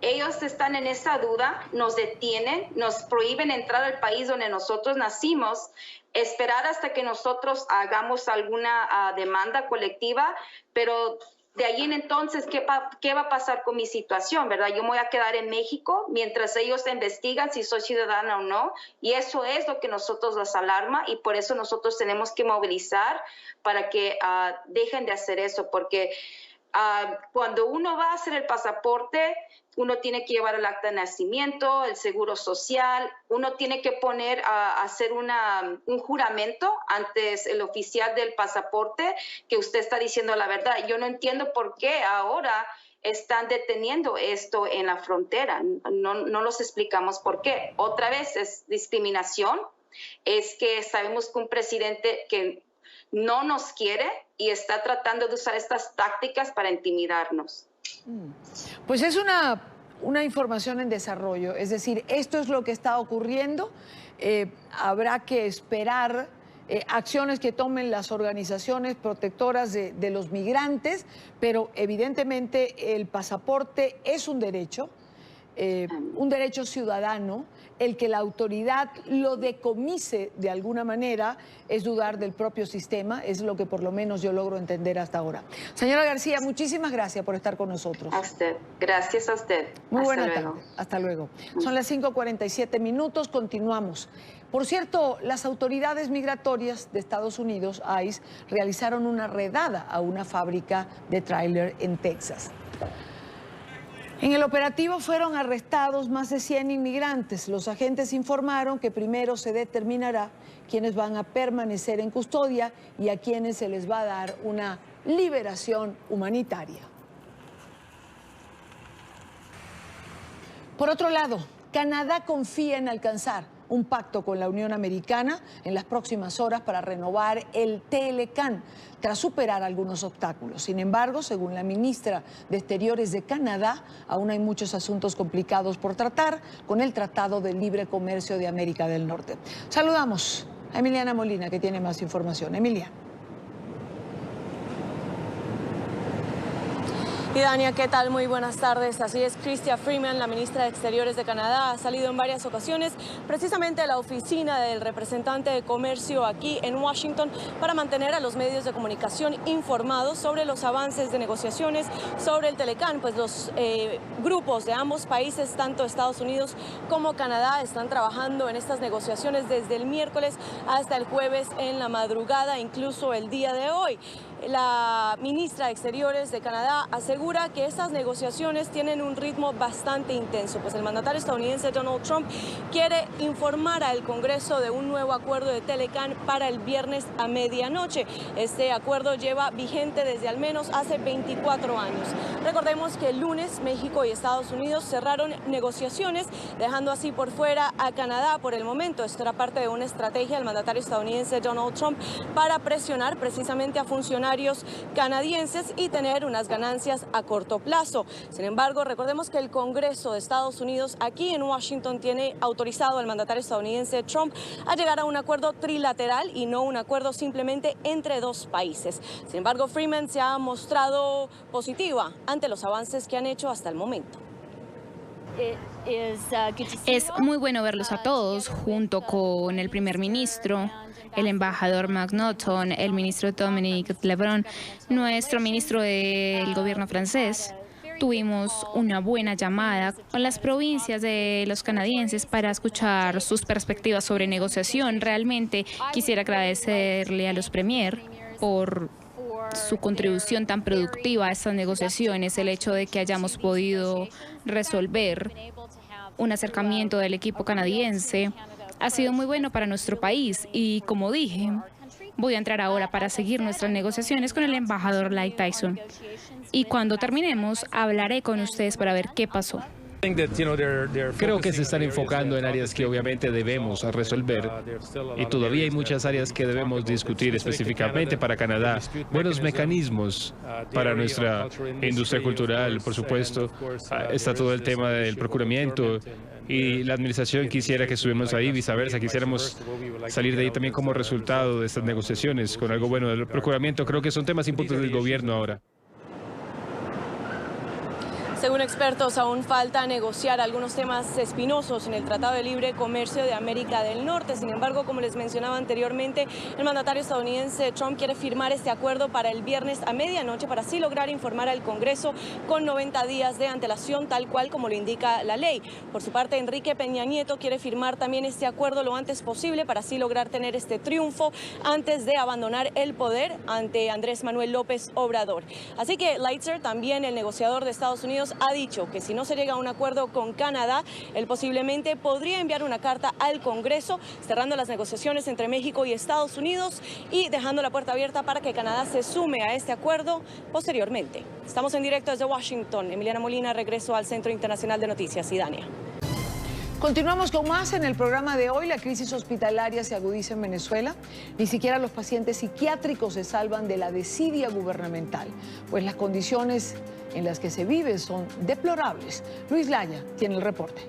ellos están en esa duda, nos detienen, nos prohíben entrar al país donde nosotros nacimos, esperar hasta que nosotros hagamos alguna demanda colectiva, pero de ahí en entonces, ¿qué va a pasar con mi situación, verdad? Yo me voy a quedar en México mientras ellos investigan si soy ciudadana o no, y eso es lo que nosotros las alarma, y por eso nosotros tenemos que movilizar para que dejen de hacer eso, porque cuando uno va a hacer el pasaporte, uno tiene que llevar el acta de nacimiento, el seguro social, uno tiene que poner a hacer un juramento ante el oficial del pasaporte que usted está diciendo la verdad. Yo no entiendo por qué ahora están deteniendo esto en la frontera. No los explicamos por qué. Otra vez es discriminación, es que sabemos que un presidente que no nos quiere y está tratando de usar estas tácticas para intimidarnos. Pues es una información en desarrollo, es decir, esto es lo que está ocurriendo, habrá que esperar acciones que tomen las organizaciones protectoras de los migrantes, pero evidentemente el pasaporte es un derecho ciudadano. El que la autoridad lo decomise de alguna manera es dudar del propio sistema, es lo que por lo menos yo logro entender hasta ahora. Señora García, muchísimas gracias por estar con nosotros. A usted, gracias a usted. Muy buena tarde, hasta luego. Son las 5:47 minutos, continuamos. Por cierto, las autoridades migratorias de Estados Unidos, ICE, realizaron una redada a una fábrica de tráiler en Texas. En el operativo fueron arrestados más de 100 inmigrantes. Los agentes informaron que primero se determinará quiénes van a permanecer en custodia y a quienes se les va a dar una liberación humanitaria. Por otro lado, Canadá confía en alcanzar un pacto con la Unión Americana en las próximas horas para renovar el TLCAN tras superar algunos obstáculos. Sin embargo, según la ministra de Exteriores de Canadá, aún hay muchos asuntos complicados por tratar con el Tratado de Libre Comercio de América del Norte. Saludamos a Emiliana Molina, que tiene más información. Emilia. Y Dania, ¿qué tal? Muy buenas tardes. Así es, Chrystia Freeland, la ministra de Exteriores de Canadá, ha salido en varias ocasiones precisamente a la oficina del representante de comercio aquí en Washington para mantener a los medios de comunicación informados sobre los avances de negociaciones sobre el TLCAN. Pues los grupos de ambos países, tanto Estados Unidos como Canadá, están trabajando en estas negociaciones desde el miércoles hasta el jueves en la madrugada, incluso el día de hoy. La ministra de Exteriores de Canadá asegura que estas negociaciones tienen un ritmo bastante intenso, pues el mandatario estadounidense Donald Trump quiere informar al Congreso de un nuevo acuerdo de TLCAN para el viernes a medianoche. Este acuerdo lleva vigente desde al menos hace 24 años. Recordemos que el lunes México y Estados Unidos cerraron negociaciones, dejando así por fuera a Canadá por el momento. Esto era parte de una estrategia del mandatario estadounidense Donald Trump para presionar precisamente a funcionarios canadienses y tener unas ganancias a corto plazo. Sin embargo, recordemos que el Congreso de Estados Unidos aquí en Washington tiene autorizado al mandatario estadounidense Trump a llegar a un acuerdo trilateral y no un acuerdo simplemente entre dos países. Sin embargo, Freeman se ha mostrado positiva ante los avances que han hecho hasta el momento. Es muy bueno verlos a todos, junto con el primer ministro, el embajador McNaughton, el ministro Dominique Lebrun, nuestro ministro del gobierno francés. Tuvimos una buena llamada con las provincias de los canadienses para escuchar sus perspectivas sobre negociación. Realmente quisiera agradecerle a los premier por su contribución tan productiva a estas negociaciones, el hecho de que hayamos podido resolver un acercamiento del equipo canadiense ha sido muy bueno para nuestro país y, como dije, voy a entrar ahora para seguir nuestras negociaciones con el embajador Mike Tyson. Y cuando terminemos, hablaré con ustedes para ver qué pasó. Creo que se están enfocando en áreas que obviamente debemos resolver y todavía hay muchas áreas que debemos discutir específicamente para Canadá. Buenos mecanismos para nuestra industria cultural, por supuesto. Está todo el tema del procuramiento y la administración quisiera que estuviéramos ahí, viceversa, quisiéramos salir de ahí también como resultado de estas negociaciones con algo bueno del procuramiento. Creo que son temas importantes del gobierno ahora. Según expertos, aún falta negociar algunos temas espinosos en el Tratado de Libre Comercio de América del Norte. Sin embargo, como les mencionaba anteriormente, el mandatario estadounidense Trump quiere firmar este acuerdo para el viernes a medianoche para así lograr informar al Congreso con 90 días de antelación, tal cual como lo indica la ley. Por su parte, Enrique Peña Nieto quiere firmar también este acuerdo lo antes posible para así lograr tener este triunfo antes de abandonar el poder ante Andrés Manuel López Obrador. Así que Lightser, también el negociador de Estados Unidos, ha dicho que si no se llega a un acuerdo con Canadá, él posiblemente podría enviar una carta al Congreso cerrando las negociaciones entre México y Estados Unidos y dejando la puerta abierta para que Canadá se sume a este acuerdo posteriormente. Estamos en directo desde Washington. Emiliana Molina, regreso al Centro Internacional de Noticias. Idania. Continuamos con más en el programa de hoy. La crisis hospitalaria se agudiza en Venezuela. Ni siquiera los pacientes psiquiátricos se salvan de la desidia gubernamental, pues las condiciones en las que se vive son deplorables. Luis Laya tiene el reporte.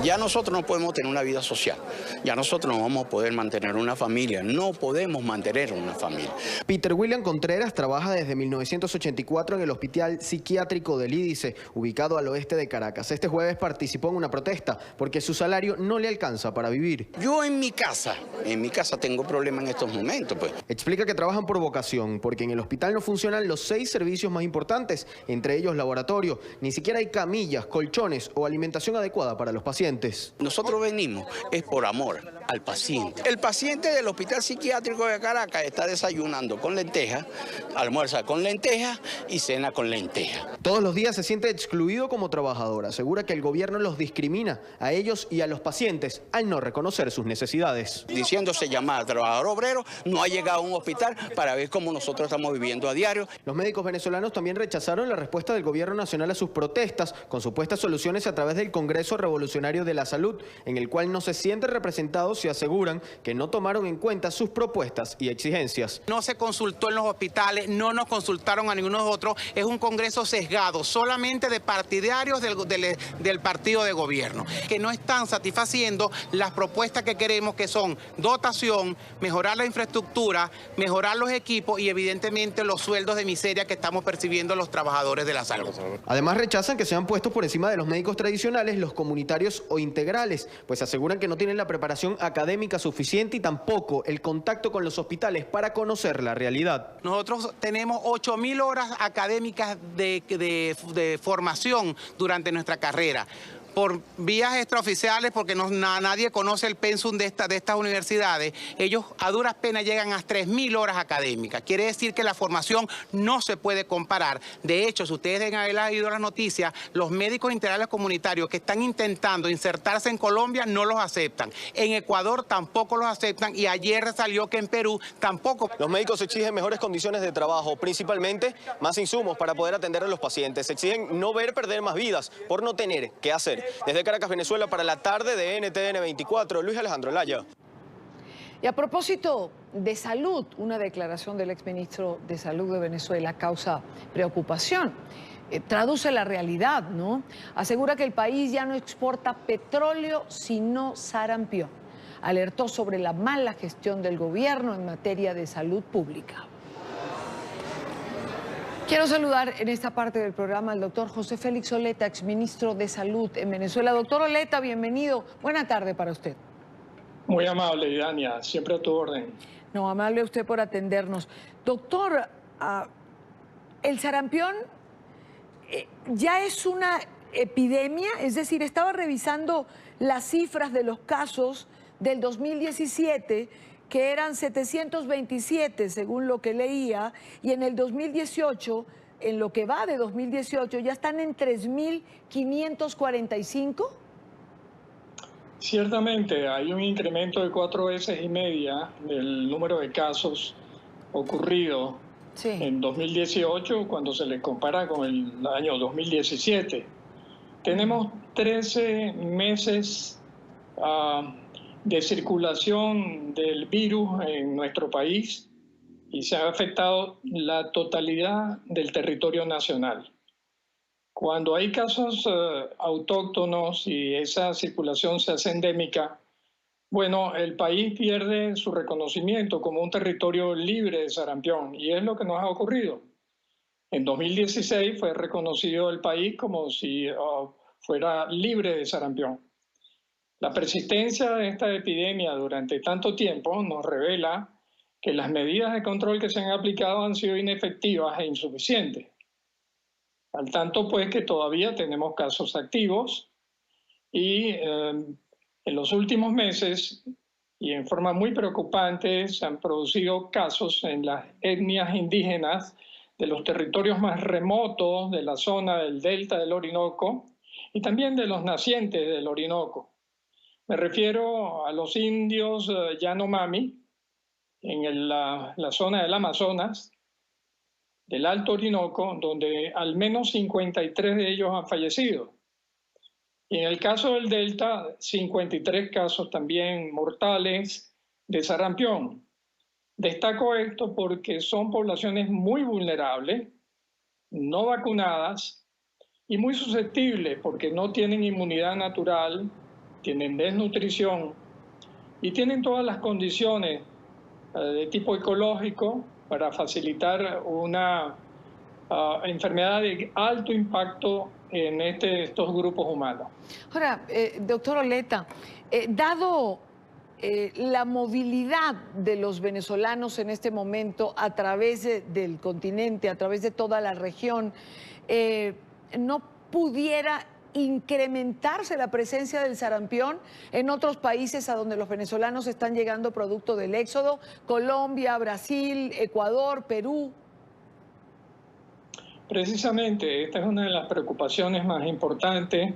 Ya nosotros no podemos tener una vida social, ya nosotros no vamos a poder mantener una familia, no podemos mantener una familia. Peter William Contreras trabaja desde 1984 en el Hospital Psiquiátrico del Lídice, ubicado al oeste de Caracas. Este jueves participó en una protesta porque su salario no le alcanza para vivir. Yo en mi casa tengo problemas en estos momentos, pues. Explica que trabajan por vocación, porque en el hospital no funcionan los 6 servicios más importantes, entre ellos laboratorio, ni siquiera hay camillas, colchones o alimentación adecuada para los pacientes. Nosotros venimos es por amor al paciente. El paciente del Hospital Psiquiátrico de Caracas está desayunando con lentejas, almuerza con lentejas y cena con lentejas. Todos los días se siente excluido como trabajador. Asegura que el gobierno los discrimina a ellos y a los pacientes al no reconocer sus necesidades. Diciéndose llamar trabajador obrero, no ha llegado a un hospital para ver cómo nosotros estamos viviendo a diario. Los médicos venezolanos también rechazaron la respuesta del gobierno nacional a sus protestas con supuestas soluciones a través del Congreso Revolucionario de la Salud, en el cual no se sienten representados y aseguran que no tomaron en cuenta sus propuestas y exigencias. No se consultó en los hospitales, no nos consultaron a ninguno de nosotros, es un congreso sesgado, solamente de partidarios del partido de gobierno, que no están satisfaciendo las propuestas que queremos, que son dotación, mejorar la infraestructura, mejorar los equipos y evidentemente los sueldos de miseria que estamos percibiendo los trabajadores de la salud. Además rechazan que sean puestos por encima de los médicos tradicionales los comunitarios o integrales, pues aseguran que no tienen la preparación académica suficiente y tampoco el contacto con los hospitales para conocer la realidad. Nosotros tenemos 8.000 horas académicas de formación durante nuestra carrera. Por vías extraoficiales, porque nadie conoce el pensum de estas universidades, ellos a duras penas llegan a 3.000 horas académicas. Quiere decir que la formación no se puede comparar. De hecho, si ustedes deben haber leído las noticias, los médicos integrales comunitarios que están intentando insertarse en Colombia no los aceptan. En Ecuador tampoco los aceptan y ayer salió que en Perú tampoco. Los médicos exigen mejores condiciones de trabajo, principalmente más insumos para poder atender a los pacientes. Exigen no ver perder más vidas por no tener qué hacer. Desde Caracas, Venezuela, para la tarde de NTN 24, Luis Alejandro Laya. Y a propósito de salud, una declaración del exministro de Salud de Venezuela causa preocupación. Traduce la realidad, ¿no? Asegura que el país ya no exporta petróleo, sino sarampión. Alertó sobre la mala gestión del gobierno en materia de salud pública. Quiero saludar en esta parte del programa al doctor José Félix Oleta, exministro de Salud en Venezuela. Doctor Oleta, bienvenido. Buena tarde para usted. Muy amable, Idania. Siempre a tu orden. No, amable a usted por atendernos. Doctor, el sarampión ya es una epidemia, es decir, estaba revisando las cifras de los casos del 2017, que eran 727 según lo que leía, y en el 2018, en lo que va de 2018, ya están en 3.545. Ciertamente, hay un incremento de 4 veces y media del número de casos ocurrido en 2018 cuando se le compara con el año 2017. Tenemos 13 meses de circulación del virus en nuestro país y se ha afectado la totalidad del territorio nacional. Cuando hay casos autóctonos y esa circulación se hace endémica, bueno, el país pierde su reconocimiento como un territorio libre de sarampión y es lo que nos ha ocurrido. En 2016 fue reconocido el país como si fuera libre de sarampión. La persistencia de esta epidemia durante tanto tiempo nos revela que las medidas de control que se han aplicado han sido inefectivas e insuficientes. Al tanto, pues, que todavía tenemos casos activos y en los últimos meses, y en forma muy preocupante, se han producido casos en las etnias indígenas de los territorios más remotos de la zona del delta del Orinoco y también de los nacientes del Orinoco. Me refiero a los indios Yanomami en la zona del Amazonas, del Alto Orinoco, donde al menos 53 de ellos han fallecido. Y en el caso del delta, 53 casos también mortales de sarampión. Destaco esto porque son poblaciones muy vulnerables, no vacunadas y muy susceptibles porque no tienen inmunidad natural, tienen desnutrición y tienen todas las condiciones de tipo ecológico para facilitar una enfermedad de alto impacto en estos grupos humanos. Ahora, doctor Oleta, dado la movilidad de los venezolanos en este momento a través del continente, a través de toda la región, ¿no pudiera incrementarse la presencia del sarampión en otros países a donde los venezolanos están llegando producto del éxodo? Colombia, Brasil, Ecuador, Perú. Precisamente, esta es una de las preocupaciones más importantes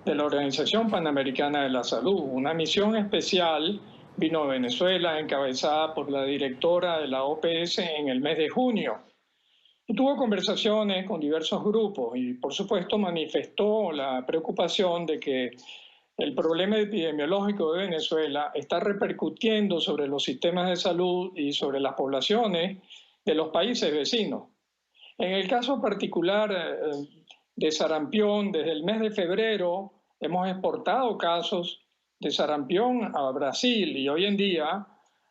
de la Organización Panamericana de la Salud. Una misión especial vino a Venezuela, encabezada por la directora de la OPS en el mes de junio. Y tuvo conversaciones con diversos grupos y, por supuesto, manifestó la preocupación de que el problema epidemiológico de Venezuela está repercutiendo sobre los sistemas de salud y sobre las poblaciones de los países vecinos. En el caso particular de sarampión, desde el mes de febrero hemos exportado casos de sarampión a Brasil y hoy en día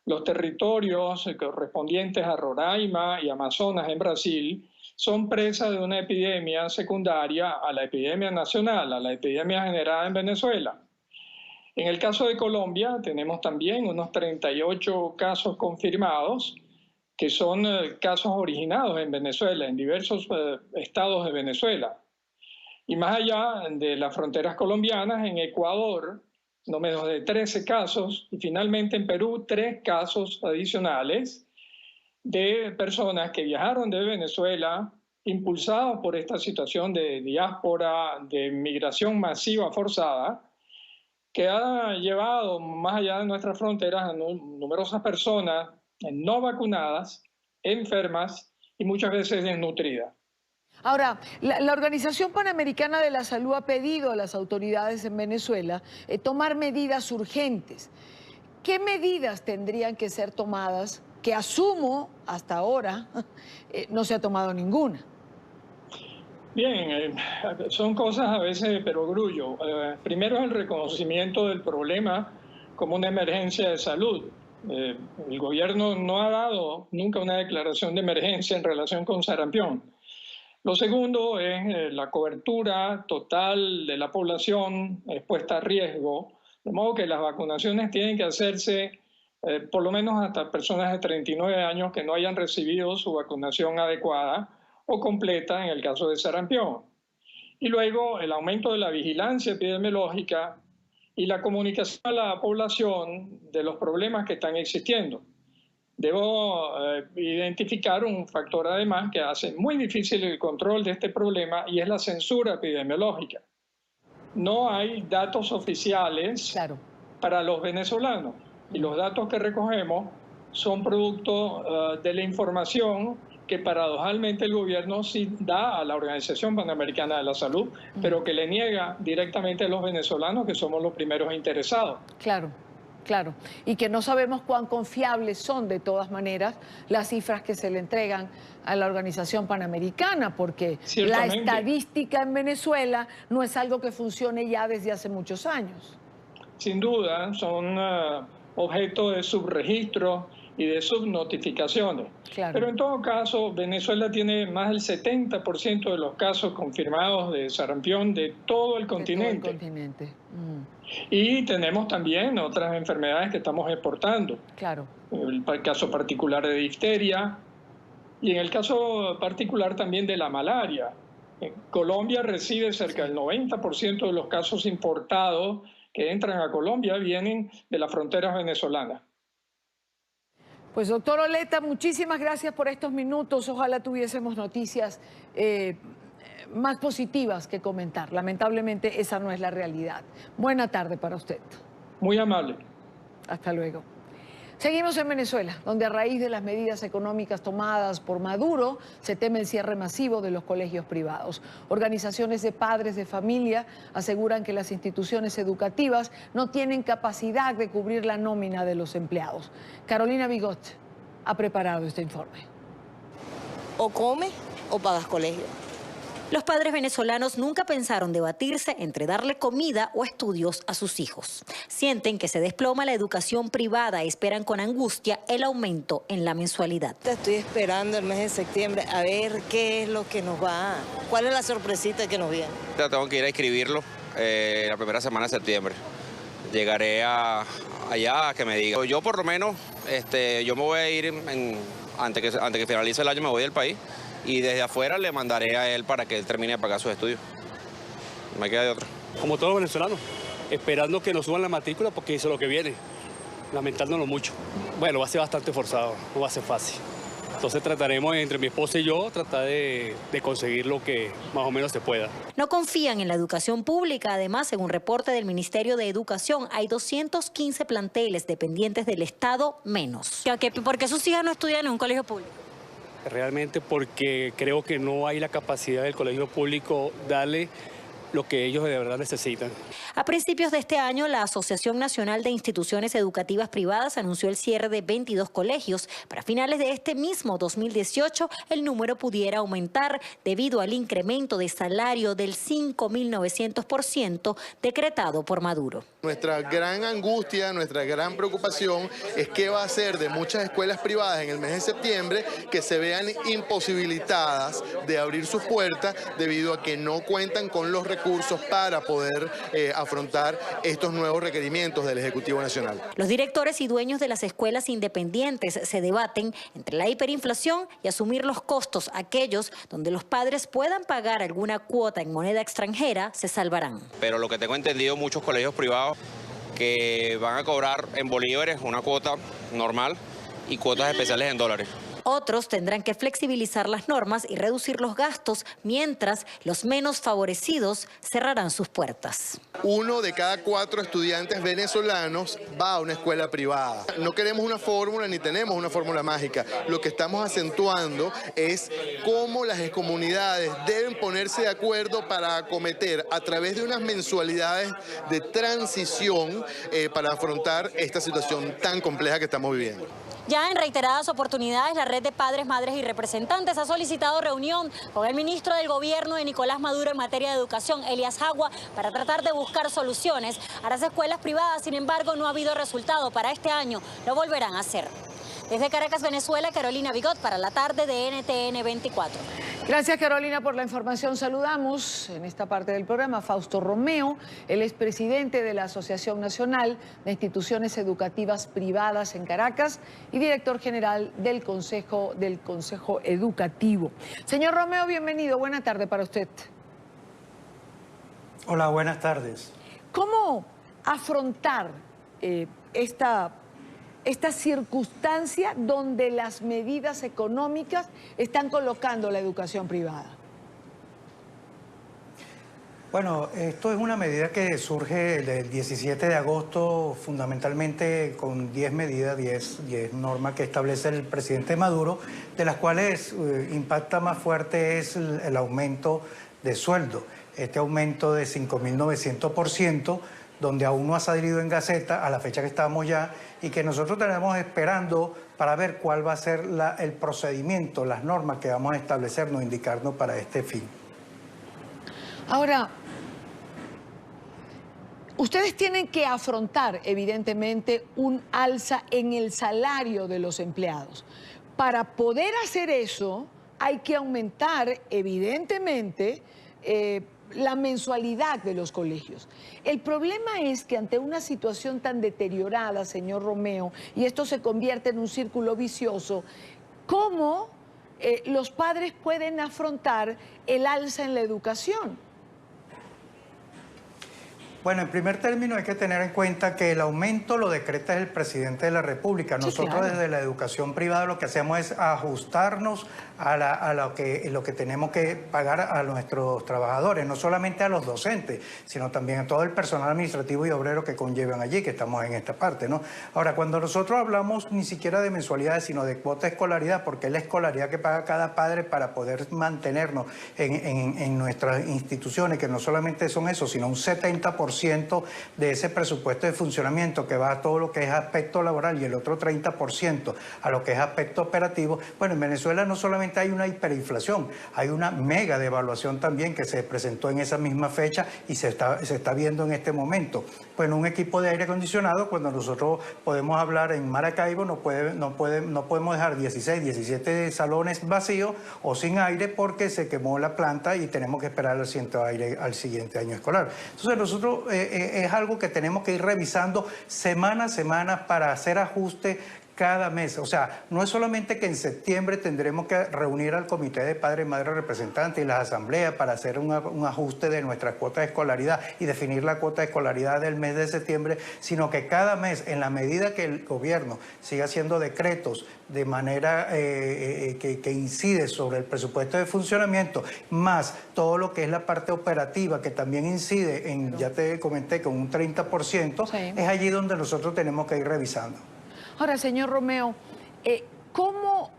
los territorios correspondientes a Roraima y Amazonas en Brasil son presa de una epidemia secundaria a la epidemia nacional, a la epidemia generada en Venezuela. En el caso de Colombia tenemos también unos 38 casos confirmados que son casos originados en Venezuela, en diversos estados de Venezuela. Y más allá de las fronteras colombianas, en Ecuador, no menos de 13 casos, y finalmente en Perú, 3 casos adicionales de personas que viajaron de Venezuela, impulsados por esta situación de diáspora, de migración masiva forzada, que ha llevado más allá de nuestras fronteras a numerosas personas no vacunadas, enfermas y muchas veces desnutridas. Ahora, la Organización Panamericana de la Salud ha pedido a las autoridades en Venezuela tomar medidas urgentes. ¿Qué medidas tendrían que ser tomadas? Que asumo, hasta ahora, no se ha tomado ninguna. Bien, son cosas a veces de perogrullo. Primero es el reconocimiento del problema como una emergencia de salud. El gobierno no ha dado nunca una declaración de emergencia en relación con sarampión. Lo segundo es la cobertura total de la población expuesta a riesgo, de modo que las vacunaciones tienen que hacerse por lo menos hasta personas de 39 años que no hayan recibido su vacunación adecuada o completa en el caso de sarampión. Y luego el aumento de la vigilancia epidemiológica y la comunicación a la población de los problemas que están existiendo. Debo identificar un factor además que hace muy difícil el control de este problema y es la censura epidemiológica. No hay datos oficiales para los venezolanos y los datos que recogemos son producto de la información que paradojalmente el gobierno sí da a la Organización Panamericana de la Salud, pero que le niega directamente a los venezolanos, que somos los primeros interesados. Claro, claro. Y que no sabemos cuán confiables son, de todas maneras, las cifras que se le entregan a la Organización Panamericana, porque la estadística en Venezuela no es algo que funcione ya desde hace muchos años. Sin duda, son objeto de subregistros y de subnotificaciones. Claro. Pero en todo caso, Venezuela tiene más del 70% de los casos confirmados de sarampión de todo el continente. Y tenemos también otras enfermedades que estamos exportando. Claro. El caso particular de difteria y en el caso particular también de la malaria. Colombia recibe cerca del 90% de los casos importados que entran a Colombia vienen de las fronteras venezolanas. Pues doctor Oleta, muchísimas gracias por estos minutos. Ojalá tuviésemos noticias más positivas que comentar. Lamentablemente esa no es la realidad. Buena tarde para usted. Muy amable. Hasta luego. Seguimos en Venezuela, donde a raíz de las medidas económicas tomadas por Maduro se teme el cierre masivo de los colegios privados. Organizaciones de padres de familia aseguran que las instituciones educativas no tienen capacidad de cubrir la nómina de los empleados. Carolina Bigot ha preparado este informe. O come o pagas colegio. Los padres venezolanos nunca pensaron debatirse entre darle comida o estudios a sus hijos. Sienten que se desploma la educación privada y esperan con angustia el aumento en la mensualidad. Estoy esperando el mes de septiembre a ver qué es lo que nos va, cuál es la sorpresita que nos viene. Tengo que ir a inscribirlo la primera semana de septiembre. Llegaré allá a que me diga. Yo por lo menos, yo me voy a ir antes que finalice el año, me voy del país. Y desde afuera le mandaré a él para que él termine de pagar sus estudios. No me queda de otra. Como todos los venezolanos, esperando que nos suban la matrícula porque eso es lo que viene, lamentándolo mucho. Bueno, va a ser bastante forzado, no va a ser fácil. Entonces trataremos entre mi esposa y yo, tratar de conseguir lo que más o menos se pueda. No confían en la educación pública. Además, según reporte del Ministerio de Educación, hay 215 planteles dependientes del Estado menos. ¿Por qué sus hijas no estudian en un colegio público? Realmente porque creo que no hay la capacidad del colegio público darle lo que ellos de verdad necesitan. A principios de este año, la Asociación Nacional de Instituciones Educativas Privadas anunció el cierre de 22 colegios. Para finales de este mismo 2018, el número pudiera aumentar debido al incremento de salario del 5.900% decretado por Maduro. Nuestra gran angustia, nuestra gran preocupación es qué va a hacer de muchas escuelas privadas en el mes de septiembre que se vean imposibilitadas de abrir sus puertas debido a que no cuentan con los recursos para poder afrontar estos nuevos requerimientos del Ejecutivo Nacional. Los directores y dueños de las escuelas independientes se debaten entre la hiperinflación y asumir los costos. Aquellos donde los padres puedan pagar alguna cuota en moneda extranjera se salvarán. Pero lo que tengo entendido, muchos colegios privados que van a cobrar en bolívares una cuota normal y cuotas especiales en dólares. Otros tendrán que flexibilizar las normas y reducir los gastos, mientras los menos favorecidos cerrarán sus puertas. 1 de cada 4 estudiantes venezolanos va a una escuela privada. No queremos una fórmula ni tenemos una fórmula mágica. Lo que estamos acentuando es cómo las comunidades deben ponerse de acuerdo para acometer a través de unas mensualidades de transición para afrontar esta situación tan compleja que estamos viviendo. Ya en reiteradas oportunidades, la red de padres, madres y representantes ha solicitado reunión con el ministro del Gobierno de Nicolás Maduro en materia de educación, Elías Jagua, para tratar de buscar soluciones a las escuelas privadas. Sin embargo, no ha habido resultado. Para este año lo volverán a hacer. Desde Caracas, Venezuela, Carolina Bigot para la tarde de NTN 24. Gracias, Carolina, por la información. Saludamos en esta parte del programa a Fausto Romeo, él es presidente de la Asociación Nacional de Instituciones Educativas Privadas en Caracas y director general del Consejo Educativo. Señor Romeo, bienvenido. Buena tarde para usted. Hola, buenas tardes. ¿Cómo afrontar esta circunstancia donde las medidas económicas están colocando la educación privada? Bueno, esto es una medida que surge del 17 de agosto, fundamentalmente con 10 medidas, 10 normas que establece el presidente Maduro, de las cuales impacta más fuerte es el aumento de sueldo. Este aumento de 5.900%, donde aún no ha salido en Gaceta a la fecha que estamos ya, y que nosotros tenemos esperando para ver cuál va a ser el procedimiento, las normas que vamos a establecernos, indicarnos para este fin. Ahora, Ustedes tienen que afrontar, evidentemente, un alza en el salario de los empleados. Para poder hacer eso, hay que aumentar, evidentemente, la mensualidad de los colegios. El problema es que ante una situación tan deteriorada, señor Romeo, y esto se convierte en un círculo vicioso, ¿cómo los padres pueden afrontar el alza en la educación? Bueno, en primer término hay que tener en cuenta que el aumento lo decreta el presidente de la República. Nosotros claro, desde la educación privada lo que hacemos es ajustarnos a lo que tenemos que pagar a nuestros trabajadores, no solamente a los docentes, sino también a todo el personal administrativo y obrero que conllevan allí, que estamos en esta parte, ¿no? Ahora, cuando nosotros hablamos ni siquiera de mensualidades, sino de cuota de escolaridad, porque es la escolaridad que paga cada padre para poder mantenernos en nuestras instituciones, que no solamente son eso, sino un 70% de ese presupuesto de funcionamiento que va a todo lo que es aspecto laboral y el otro 30% a lo que es aspecto operativo. Bueno, en Venezuela no solamente hay una hiperinflación, hay una mega devaluación también que se presentó en esa misma fecha y se está viendo en este momento. Bueno, un equipo de aire acondicionado, cuando nosotros podemos hablar en Maracaibo, no podemos dejar 16, 17 salones vacíos o sin aire porque se quemó la planta y tenemos que esperar el asiento de aire al siguiente año escolar. Entonces nosotros es algo que tenemos que ir revisando semana a semana para hacer ajustes cada mes. O sea, no es solamente que en septiembre tendremos que reunir al Comité de Padres y Madres Representantes y las asambleas para hacer un ajuste de nuestra cuota de escolaridad y definir la cuota de escolaridad del mes de septiembre, sino que cada mes, en la medida que el gobierno siga haciendo decretos de manera que incide sobre el presupuesto de funcionamiento, más todo lo que es la parte operativa, que también incide en, ya te comenté, con un 30%, sí, es allí donde nosotros tenemos que ir revisando. Ahora, señor Romeo, ¿cómo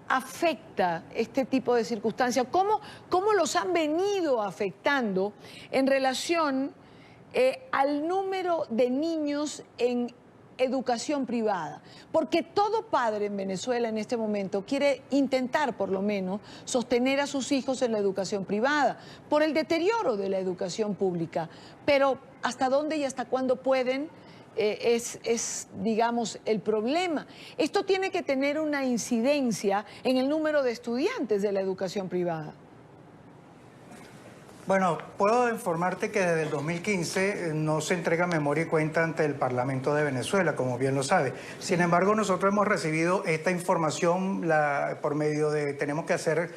afecta este tipo de circunstancias? ¿Cómo los han venido afectando en relación al número de niños en educación privada? Porque todo padre en Venezuela en este momento quiere intentar, por lo menos, sostener a sus hijos en la educación privada por el deterioro de la educación pública. Pero ¿hasta dónde y hasta cuándo pueden? Digamos, el problema. Esto tiene que tener una incidencia en el número de estudiantes de la educación privada. Bueno, puedo informarte que desde el 2015 no se entrega memoria y cuenta ante el Parlamento de Venezuela, como bien lo sabe. Sin embargo, nosotros hemos recibido esta información por medio de, tenemos que hacer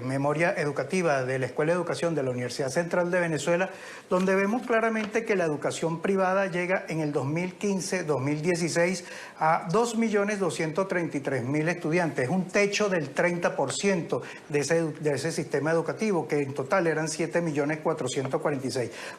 memoria educativa de la Escuela de Educación de la Universidad Central de Venezuela, donde vemos claramente que la educación privada llega en el 2015-2016 a 2.233.000 estudiantes, un techo del 30% de ese sistema educativo, que en total eran 7.446.000.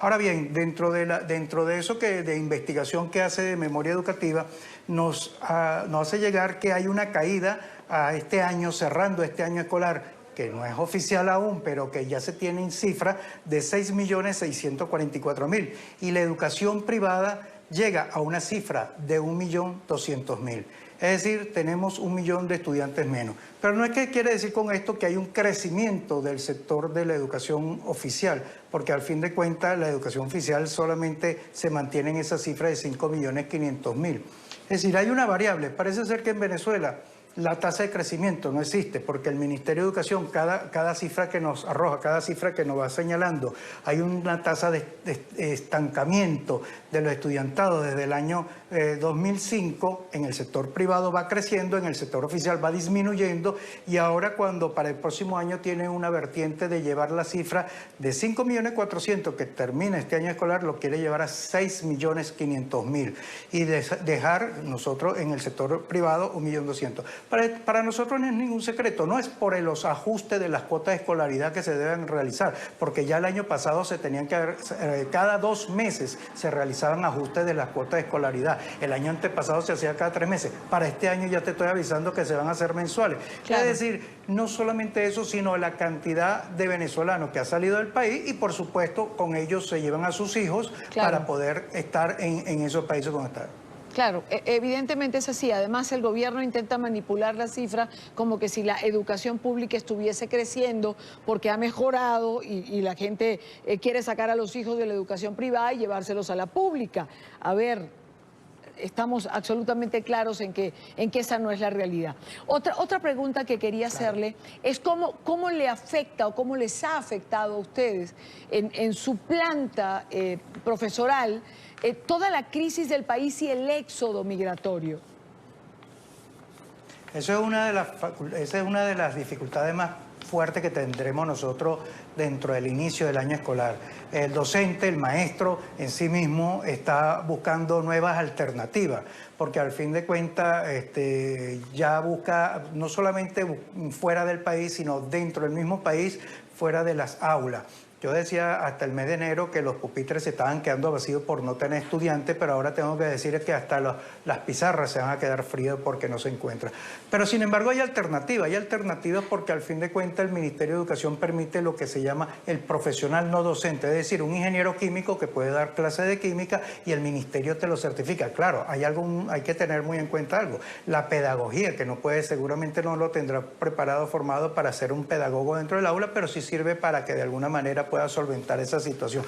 Ahora bien, dentro de eso de investigación que hace de memoria educativa, nos hace llegar que hay una caída a este año, cerrando este año escolar, que no es oficial aún, pero que ya se tiene en cifra de 6.644.000. Y la educación privada llega a una cifra de 1.200.000. Es decir, tenemos 1 millón de estudiantes menos. Pero no es que quiere decir con esto que hay un crecimiento del sector de la educación oficial, porque al fin de cuentas la educación oficial solamente se mantiene en esa cifra de 5.500.000. Es decir, hay una variable. Parece ser que en Venezuela la tasa de crecimiento no existe, porque el Ministerio de Educación, cada cifra que nos arroja, cada cifra que nos va señalando, hay una tasa de estancamiento de los estudiantados desde el año 2005, en el sector privado va creciendo, en el sector oficial va disminuyendo, y ahora cuando para el próximo año tiene una vertiente de llevar la cifra de 5.400.000 que termina este año escolar, lo quiere llevar a 6.500.000 y dejar nosotros en el sector privado 1.200.000. Para nosotros no es ningún secreto, no es por los ajustes de las cuotas de escolaridad que se deben realizar, porque ya el año pasado se tenían que cada 2 meses se realizaban ajustes de las cuotas de escolaridad. El año antepasado se hacía cada 3 meses. Para este año ya te estoy avisando que se van a hacer mensuales. Claro. Es decir, no solamente eso, sino la cantidad de venezolanos que ha salido del país y, por supuesto, con ellos se llevan a sus hijos, claro, para poder estar en esos países donde están. Claro, evidentemente es así. Además, el gobierno intenta manipular la cifra como que si la educación pública estuviese creciendo porque ha mejorado y la gente quiere sacar a los hijos de la educación privada y llevárselos a la pública. A ver, estamos absolutamente claros en que esa no es la realidad. Otra pregunta que quería hacerle es cómo le afecta o cómo les ha afectado a ustedes en su planta profesoral toda la crisis del país y el éxodo migratorio. Esa es una de las dificultades más fuertes que tendremos nosotros dentro del inicio del año escolar. El docente, el maestro en sí mismo está buscando nuevas alternativas, porque al fin de cuentas ya busca no solamente fuera del país, sino dentro del mismo país, fuera de las aulas. Yo decía hasta el mes de enero que los pupitres se estaban quedando vacíos por no tener estudiantes, pero ahora tengo que decir que hasta las pizarras se van a quedar frías porque no se encuentran. Pero sin embargo hay alternativas porque al fin de cuentas el Ministerio de Educación permite lo que se llama el profesional no docente, es decir, un ingeniero químico que puede dar clases de química y el ministerio te lo certifica. Claro, hay que tener muy en cuenta algo, la pedagogía, que seguramente no lo tendrá preparado, formado para ser un pedagogo dentro del aula, pero sí sirve para que de alguna manera pueda solventar esa situación.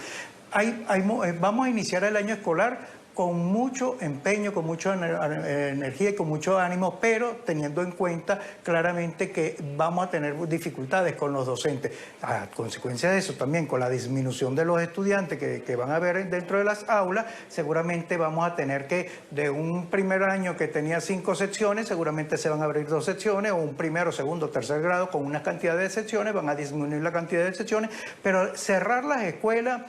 Vamos a iniciar el año escolar con mucho empeño, con mucha energía y con mucho ánimo, pero teniendo en cuenta claramente que vamos a tener dificultades con los docentes. A consecuencia de eso también, con la disminución de los estudiantes que van a haber dentro de las aulas, seguramente vamos a tener que, de un primer año que tenía 5 secciones, seguramente se van a abrir 2 secciones, o un primero, segundo, tercer grado con una cantidad de secciones, van a disminuir la cantidad de secciones, pero cerrar las escuelas,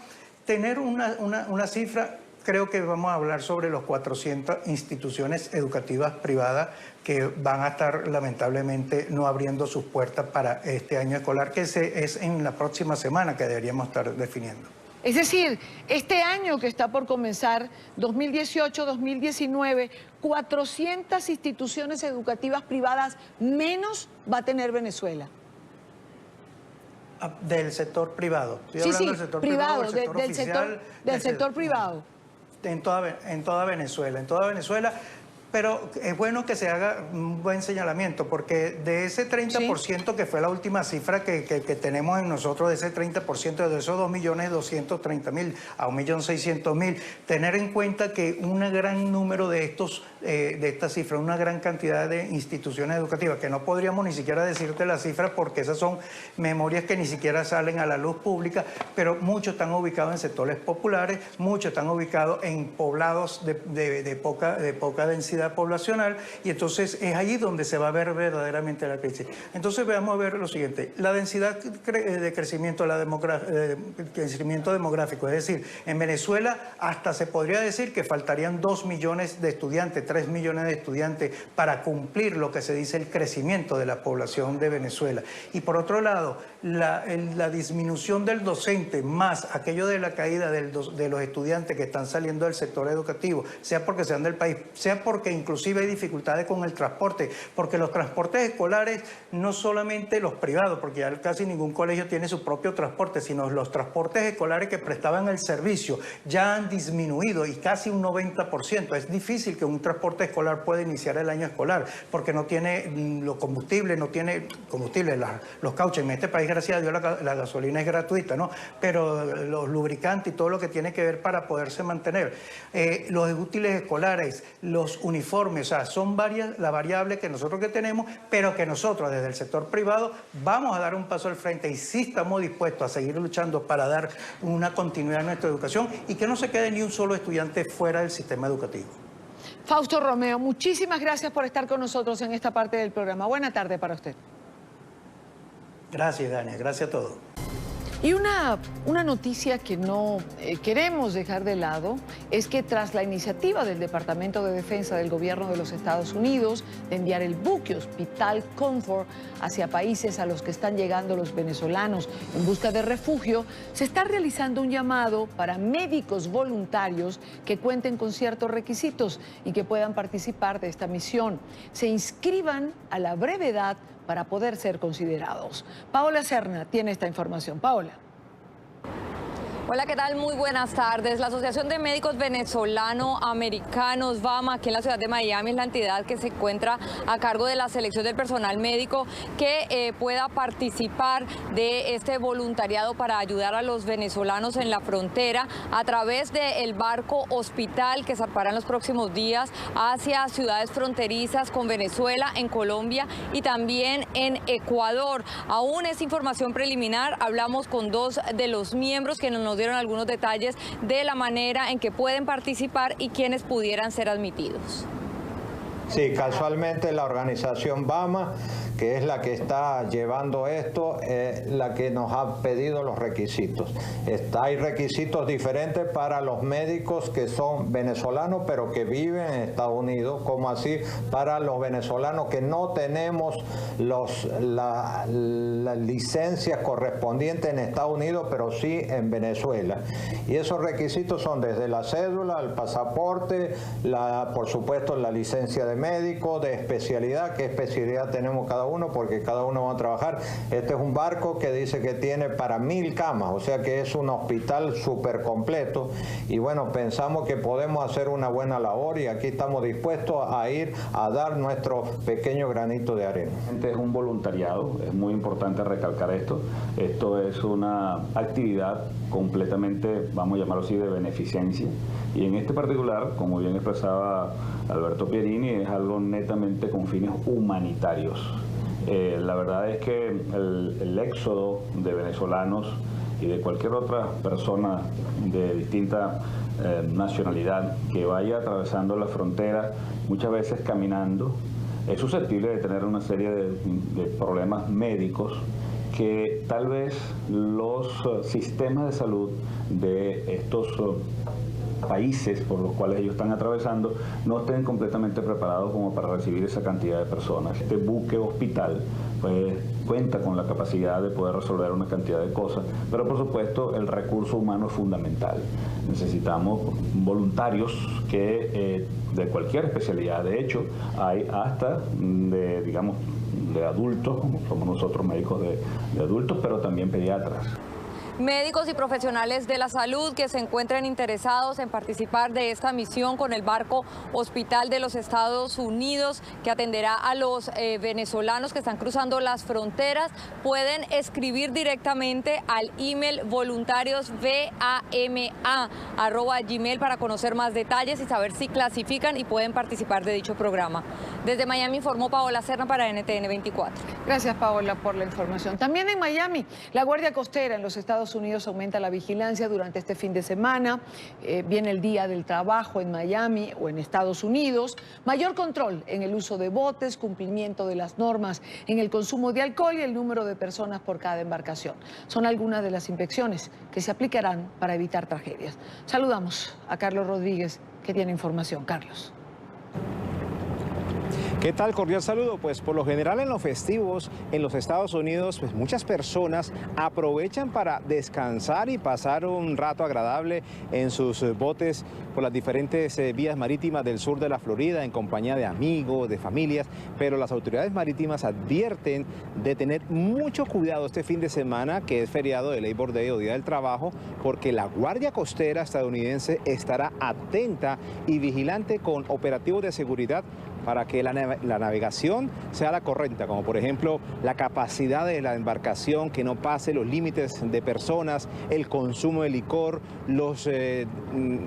tener una cifra. Creo que vamos a hablar sobre los 400 instituciones educativas privadas que van a estar lamentablemente no abriendo sus puertas para este año escolar, que es en la próxima semana que deberíamos estar definiendo. Es decir, este año que está por comenzar, 2018-2019, 400 instituciones educativas privadas menos va a tener Venezuela. Del sector privado. Sí, del sector privado, del sector privado. En toda Venezuela, pero es bueno que se haga un buen señalamiento, porque de ese 30% que fue la última cifra que tenemos en nosotros, de ese 30%, de esos 2.230.000 a 1.600.000, tener en cuenta que un gran número de esta cifra, una gran cantidad de instituciones educativas, que no podríamos ni siquiera decirte la cifra porque esas son memorias que ni siquiera salen a la luz pública, pero muchos están ubicados en sectores populares, muchos están ubicados en poblados de poca densidad poblacional, y entonces es allí donde se va a ver verdaderamente la crisis. Entonces vamos a ver lo siguiente, la densidad de crecimiento, crecimiento demográfico, es decir, en Venezuela hasta se podría decir que faltarían 2 millones de estudiantes, 3 millones de estudiantes para cumplir lo que se dice el crecimiento de la población de Venezuela. Y por otro lado, la disminución del docente más aquello de la caída de los estudiantes que están saliendo del sector educativo, sea porque sean del país, sea porque inclusive hay dificultades con el transporte, porque los transportes escolares, no solamente los privados, porque ya casi ningún colegio tiene su propio transporte, sino los transportes escolares que prestaban el servicio ya han disminuido y casi un 90%. Es difícil que un transporte escolar pueda iniciar el año escolar porque no tiene los combustibles, los cauchos. En este país, gracias a Dios, la gasolina es gratuita, ¿no? Pero los lubricantes y todo lo que tiene que ver para poderse mantener. Los útiles escolares, los uniformes, o sea, son varias las variables que nosotros tenemos, pero que nosotros desde el sector privado vamos a dar un paso al frente y sí estamos dispuestos a seguir luchando para dar una continuidad a nuestra educación y que no se quede ni un solo estudiante fuera del sistema educativo. Fausto Romeo, muchísimas gracias por estar con nosotros en esta parte del programa. Buena tarde para usted. Gracias, Dania. Gracias a todos. Y una noticia que no queremos dejar de lado es que tras la iniciativa del Departamento de Defensa del Gobierno de los Estados Unidos de enviar el buque Hospital Comfort hacia países a los que están llegando los venezolanos en busca de refugio, se está realizando un llamado para médicos voluntarios que cuenten con ciertos requisitos y que puedan participar de esta misión. Se inscriban a la brevedad para poder ser considerados. Paola Serna tiene esta información. Paola. Hola, ¿qué tal? Muy buenas tardes. La Asociación de Médicos Venezolano-Americanos, VAMA, aquí en la ciudad de Miami, es la entidad que se encuentra a cargo de la selección del personal médico que pueda participar de este voluntariado para ayudar a los venezolanos en la frontera a través del barco hospital que zarpará en los próximos días hacia ciudades fronterizas con Venezuela, en Colombia y también en Ecuador. Aún es información preliminar, hablamos con dos de los miembros que nos dieron algunos detalles de la manera en que pueden participar y quienes pudieran ser admitidos. Sí, casualmente la organización VAMA, que es la que está llevando esto, es la que nos ha pedido los requisitos. Hay requisitos diferentes para los médicos que son venezolanos pero que viven en Estados Unidos, como así para los venezolanos que no tenemos las licencias correspondientes en Estados Unidos, pero sí en Venezuela. Y esos requisitos son desde la cédula, el pasaporte, por supuesto la licencia de médico, de especialidad, qué especialidad tenemos cada uno, porque cada uno va a trabajar. Este es un barco que dice que tiene para 1000 camas, o sea que es un hospital súper completo, y bueno, pensamos que podemos hacer una buena labor y aquí estamos dispuestos a ir a dar nuestro pequeño granito de arena. Es un voluntariado, es muy importante recalcar esto. Esto es una actividad completamente, vamos a llamarlo así, de beneficencia, y en este particular, como bien expresaba Alberto Pierini, es algo netamente con fines humanitarios. La verdad es que el éxodo de venezolanos y de cualquier otra persona de distinta nacionalidad que vaya atravesando la frontera, muchas veces caminando, es susceptible de tener una serie de problemas médicos que tal vez los sistemas de salud de estos países por los cuales ellos están atravesando no estén completamente preparados como para recibir esa cantidad de personas. Este buque hospital pues cuenta con la capacidad de poder resolver una cantidad de cosas, pero por supuesto el recurso humano es fundamental. Necesitamos voluntarios que de cualquier especialidad, de hecho hay hasta de adultos, como somos nosotros médicos de adultos, pero también pediatras. Médicos y profesionales de la salud que se encuentren interesados en participar de esta misión con el barco hospital de los Estados Unidos que atenderá a los venezolanos que están cruzando las fronteras pueden escribir directamente al email voluntariosvama@gmail para conocer más detalles y saber si clasifican y pueden participar de dicho programa. Desde Miami informó Paola Serna para NTN 24. Gracias, Paola, por la información. También en Miami, la Guardia Costera en los Estados Unidos aumenta la vigilancia durante este fin de semana. Viene el Día del Trabajo en Miami o en Estados Unidos. Mayor control en el uso de botes, cumplimiento de las normas en el consumo de alcohol y el número de personas por cada embarcación. Son algunas de las inspecciones que se aplicarán para evitar tragedias. Saludamos a Carlos Rodríguez, que tiene información. Carlos. ¿Qué tal? Cordial saludo. Pues por lo general en los festivos en los Estados Unidos, pues muchas personas aprovechan para descansar y pasar un rato agradable en sus botes por las diferentes vías marítimas del sur de la Florida en compañía de amigos, de familias, pero las autoridades marítimas advierten de tener mucho cuidado este fin de semana, que es feriado de Labor Day o Día del Trabajo, porque la Guardia Costera estadounidense estará atenta y vigilante con operativos de seguridad para que la navegación sea la correcta, como por ejemplo la capacidad de la embarcación, que no pase los límites de personas, el consumo de licor, los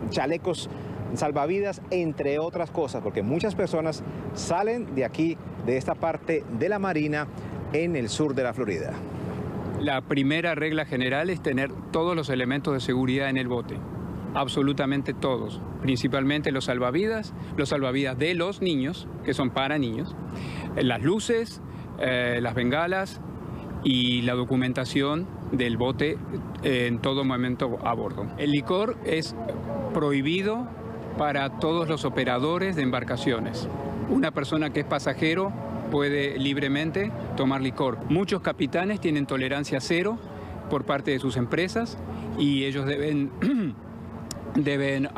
chalecos salvavidas, entre otras cosas, porque muchas personas salen de aquí, de esta parte de la marina, en el sur de la Florida. La primera regla general es tener todos los elementos de seguridad en el bote. Absolutamente todos, principalmente los salvavidas de los niños, que son para niños, las luces, las bengalas y la documentación del bote en todo momento a bordo. El licor es prohibido para todos los operadores de embarcaciones. Una persona que es pasajero puede libremente tomar licor. Muchos capitanes tienen tolerancia cero por parte de sus empresas y ellos deben deben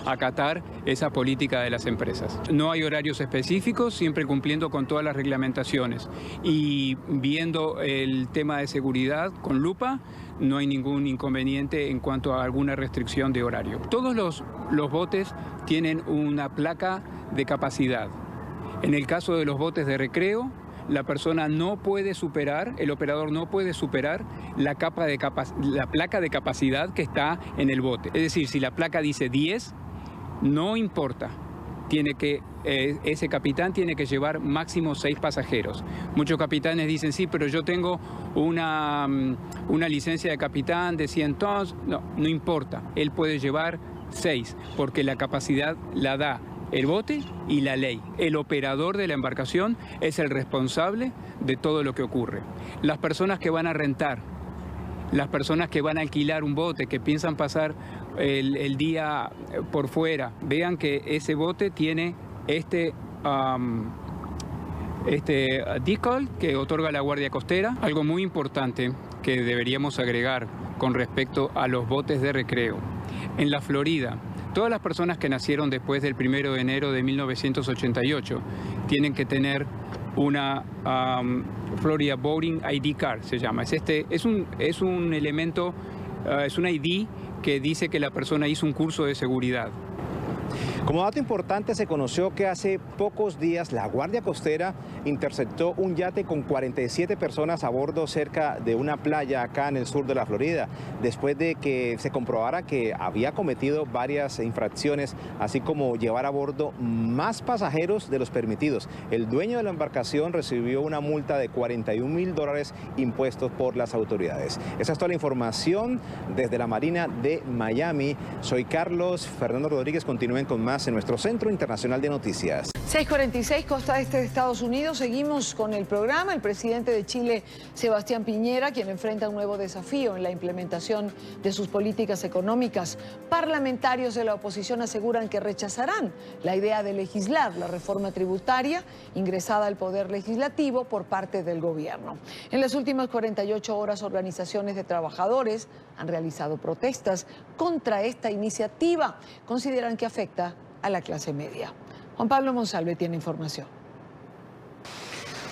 acatar esa política de las empresas. No hay horarios específicos, siempre cumpliendo con todas las reglamentaciones y viendo el tema de seguridad con lupa. No hay ningún inconveniente en cuanto a alguna restricción de horario. Todos los botes tienen una placa de capacidad. En el caso de los botes de recreo, la persona no puede superar, el operador no puede superar la placa de capacidad que está en el bote. Es decir, si la placa dice 10, no importa. Ese capitán tiene que llevar máximo 6 pasajeros. Muchos capitanes dicen, sí, pero yo tengo una licencia de capitán de 100 tons. No importa, él puede llevar 6, porque la capacidad la da el bote y la ley. El operador de la embarcación es el responsable de todo lo que ocurre. Las personas que van a rentar, las personas que van a alquilar un bote, que piensan pasar el día por fuera, vean que ese bote tiene este decal que otorga la Guardia Costera. Algo muy importante que deberíamos agregar con respecto a los botes de recreo. En la Florida, todas las personas que nacieron después del 1 de enero de 1988 tienen que tener una Florida Boating ID Card, se llama. Es un elemento, es un ID que dice que la persona hizo un curso de seguridad. Como dato importante, se conoció que hace pocos días la Guardia Costera interceptó un yate con 47 personas a bordo cerca de una playa acá en el sur de la Florida, después de que se comprobara que había cometido varias infracciones, así como llevar a bordo más pasajeros de los permitidos. El dueño de la embarcación recibió una multa de $41.000 impuestos por las autoridades. Esa es toda la información desde la Marina de Miami. Soy Carlos Fernando Rodríguez. Continúen con más en nuestro Centro Internacional de Noticias. 6:46, costa este de Estados Unidos. Seguimos con el programa. El presidente de Chile, Sebastián Piñera, quien enfrenta un nuevo desafío en la implementación de sus políticas económicas. Parlamentarios de la oposición aseguran que rechazarán la idea de legislar la reforma tributaria ingresada al Poder Legislativo por parte del gobierno. En las últimas 48 horas, organizaciones de trabajadores han realizado protestas contra esta iniciativa. Consideran que afecta a la clase media. Juan Pablo Monsalve tiene información.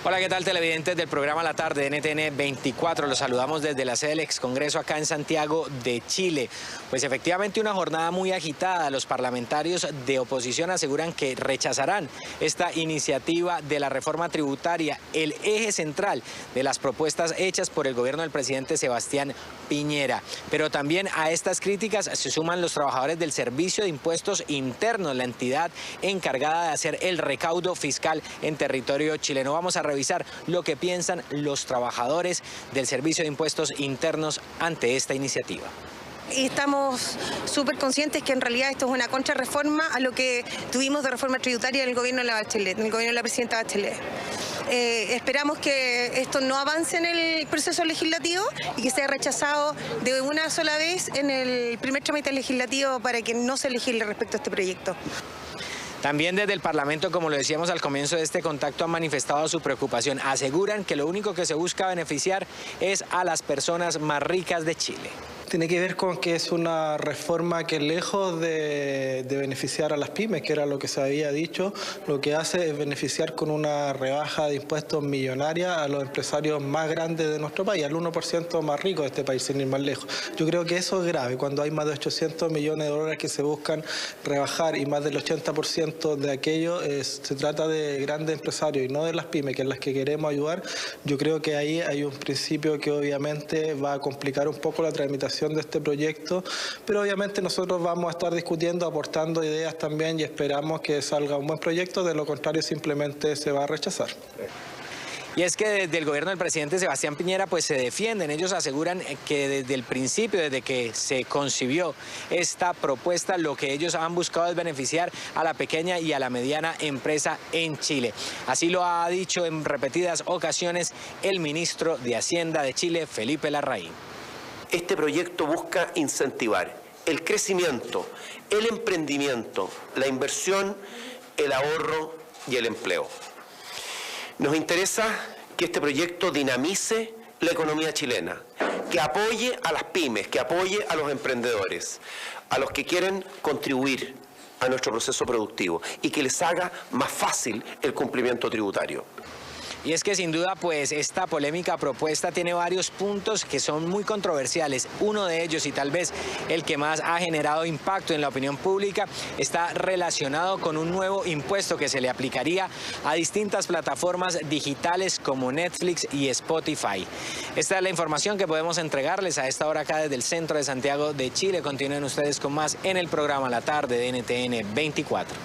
Hola, ¿qué tal, televidentes del programa La Tarde de NTN 24? Los saludamos desde la sede del Excongreso acá en Santiago de Chile. Pues efectivamente una jornada muy agitada. Los parlamentarios de oposición aseguran que rechazarán esta iniciativa de la reforma tributaria, el eje central de las propuestas hechas por el gobierno del presidente Sebastián Piñera. Pero también a estas críticas se suman los trabajadores del Servicio de Impuestos Internos, la entidad encargada de hacer el recaudo fiscal en territorio chileno. Vamos a revisar lo que piensan los trabajadores del Servicio de Impuestos Internos ante esta iniciativa. Y estamos súper conscientes que en realidad esto es una contrarreforma a lo que tuvimos de reforma tributaria en el gobierno de la Bachelet, en el gobierno de la presidenta Bachelet. Esperamos que esto no avance en el proceso legislativo y que sea rechazado de una sola vez en el primer trámite legislativo para que no se legisle respecto a este proyecto. También desde el Parlamento, como lo decíamos al comienzo de este contacto, han manifestado su preocupación. Aseguran que lo único que se busca beneficiar es a las personas más ricas de Chile. Tiene que ver con que es una reforma que lejos de beneficiar a las pymes, que era lo que se había dicho, lo que hace es beneficiar con una rebaja de impuestos millonaria a los empresarios más grandes de nuestro país, al 1% más rico de este país, sin ir más lejos. Yo creo que eso es grave, cuando hay más de 800 millones de dólares que se buscan rebajar y más del 80% de aquello se trata de grandes empresarios y no de las pymes, que es las que queremos ayudar. Yo creo que ahí hay un principio que obviamente va a complicar un poco la tramitación de este proyecto, pero obviamente nosotros vamos a estar discutiendo, aportando ideas también y esperamos que salga un buen proyecto, de lo contrario simplemente se va a rechazar. Y es que desde el gobierno del presidente Sebastián Piñera pues se defienden. Ellos aseguran que desde el principio, desde que se concibió esta propuesta, lo que ellos han buscado es beneficiar a la pequeña y a la mediana empresa en Chile. Así lo ha dicho en repetidas ocasiones el ministro de Hacienda de Chile, Felipe Larraín. Este proyecto busca incentivar el crecimiento, el emprendimiento, la inversión, el ahorro y el empleo. Nos interesa que este proyecto dinamice la economía chilena, que apoye a las pymes, que apoye a los emprendedores. a los que quieren contribuir a nuestro proceso productivo y que les haga más fácil el cumplimiento tributario. Y es que sin duda pues esta polémica propuesta tiene varios puntos que son muy controversiales. Uno de ellos, y tal vez el que más ha generado impacto en la opinión pública, está relacionado con un nuevo impuesto que se le aplicaría a distintas plataformas digitales como Netflix y Spotify. Esta es la información que podemos entregarles a esta hora acá desde el centro de Santiago de Chile. Continúen ustedes con más en el programa La Tarde de NTN 24.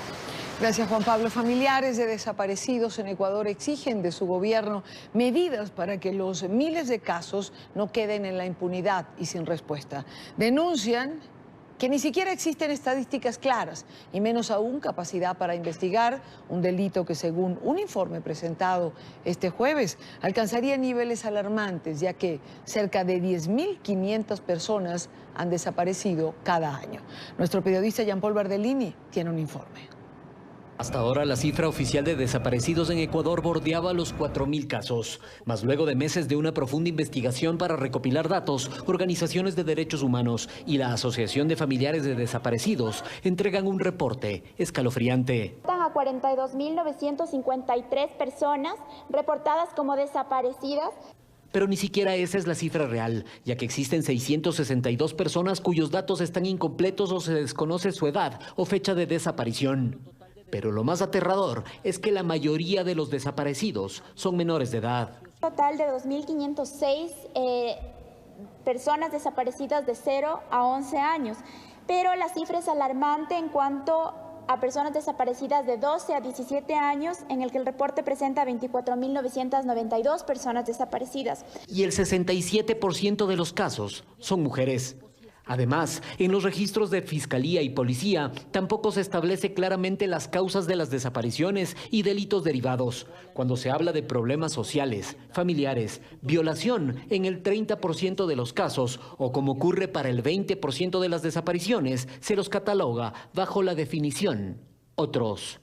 Gracias, Juan Pablo. Familiares de desaparecidos en Ecuador exigen de su gobierno medidas para que los miles de casos no queden en la impunidad y sin respuesta. Denuncian que ni siquiera existen estadísticas claras y menos aún capacidad para investigar un delito que, según un informe presentado este jueves, alcanzaría niveles alarmantes, ya que cerca de 10.500 personas han desaparecido cada año. Nuestro periodista Jean-Paul Bardellini tiene un informe. Hasta ahora la cifra oficial de desaparecidos en Ecuador bordeaba los 4.000 casos. Mas luego de meses de una profunda investigación para recopilar datos, organizaciones de derechos humanos y la Asociación de Familiares de Desaparecidos entregan un reporte escalofriante. A 42.953 personas reportadas como desaparecidas. Pero ni siquiera esa es la cifra real, ya que existen 662 personas cuyos datos están incompletos o se desconoce su edad o fecha de desaparición. Pero lo más aterrador es que la mayoría de los desaparecidos son menores de edad. Un total de 2.506 personas desaparecidas de 0 a 11 años. Pero la cifra es alarmante en cuanto a personas desaparecidas de 12 a 17 años, en el que el reporte presenta 24.992 personas desaparecidas. Y el 67% de los casos son mujeres. Además, en los registros de Fiscalía y Policía tampoco se establece claramente las causas de las desapariciones y delitos derivados. Cuando se habla de problemas sociales, familiares, violación en el 30% de los casos o como ocurre para el 20% de las desapariciones, se los cataloga bajo la definición otros.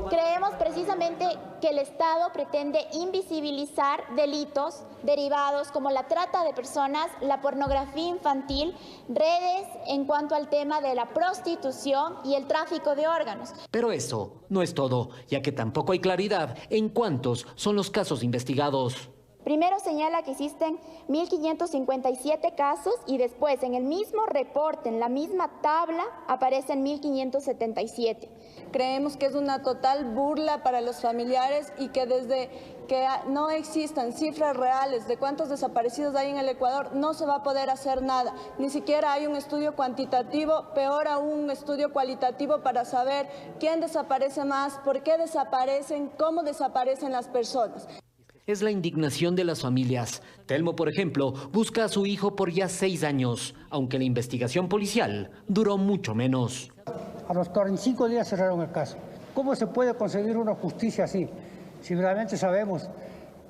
Creemos precisamente que el Estado pretende invisibilizar delitos derivados como la trata de personas, la pornografía infantil, redes en cuanto al tema de la prostitución y el tráfico de órganos. Pero eso no es todo, ya que tampoco hay claridad en cuántos son los casos investigados. Primero señala que existen 1.557 casos y después en el mismo reporte, en la misma tabla, aparecen 1.577. Creemos que es una total burla para los familiares y que desde que no existan cifras reales de cuántos desaparecidos hay en el Ecuador, no se va a poder hacer nada. Ni siquiera hay un estudio cuantitativo, peor aún un estudio cualitativo para saber quién desaparece más, por qué desaparecen, cómo desaparecen las personas. Es la indignación de las familias. Telmo, por ejemplo, busca a su hijo por ya 6 años, aunque la investigación policial duró mucho menos. A los 45 días cerraron el caso. ¿Cómo se puede conseguir una justicia así? Si realmente sabemos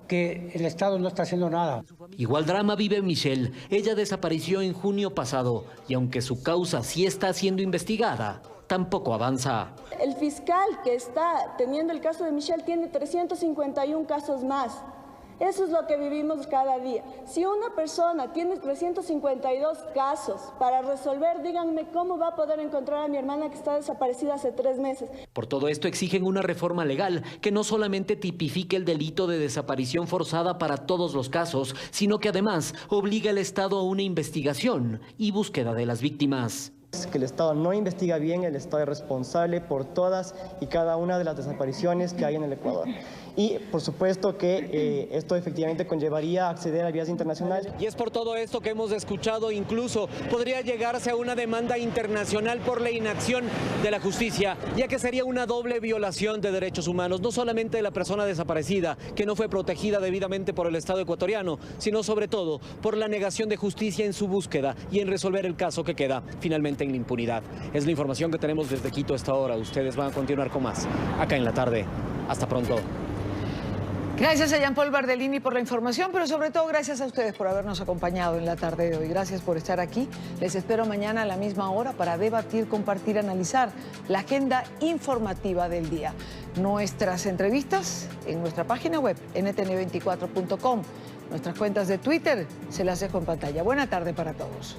que el Estado no está haciendo nada. Igual drama vive Michelle. Ella desapareció en junio pasado y aunque su causa sí está siendo investigada, tampoco avanza. El fiscal que está teniendo el caso de Michelle tiene 351 casos más. Eso es lo que vivimos cada día. Si una persona tiene 352 casos para resolver, díganme cómo va a poder encontrar a mi hermana que está desaparecida hace 3 meses. Por todo esto exigen una reforma legal que no solamente tipifique el delito de desaparición forzada para todos los casos, sino que además obligue al Estado a una investigación y búsqueda de las víctimas. Que el Estado no investiga bien, el Estado es responsable por todas y cada una de las desapariciones que hay en el Ecuador. Y por supuesto que esto efectivamente conllevaría acceder a vías internacionales. Y es por todo esto que hemos escuchado, incluso podría llegarse a una demanda internacional por la inacción de la justicia, ya que sería una doble violación de derechos humanos, no solamente de la persona desaparecida, que no fue protegida debidamente por el Estado ecuatoriano, sino sobre todo por la negación de justicia en su búsqueda y en resolver el caso que queda finalmente en la impunidad. Es la información que tenemos desde Quito hasta ahora. Ustedes van a continuar con más acá en La Tarde. Hasta pronto. Gracias a Jean-Paul Bardellini por la información, pero sobre todo gracias a ustedes por habernos acompañado en la tarde de hoy. Gracias por estar aquí. Les espero mañana a la misma hora para debatir, compartir, analizar la agenda informativa del día. Nuestras entrevistas en nuestra página web, ntn24.com. Nuestras cuentas de Twitter se las dejo en pantalla. Buena tarde para todos.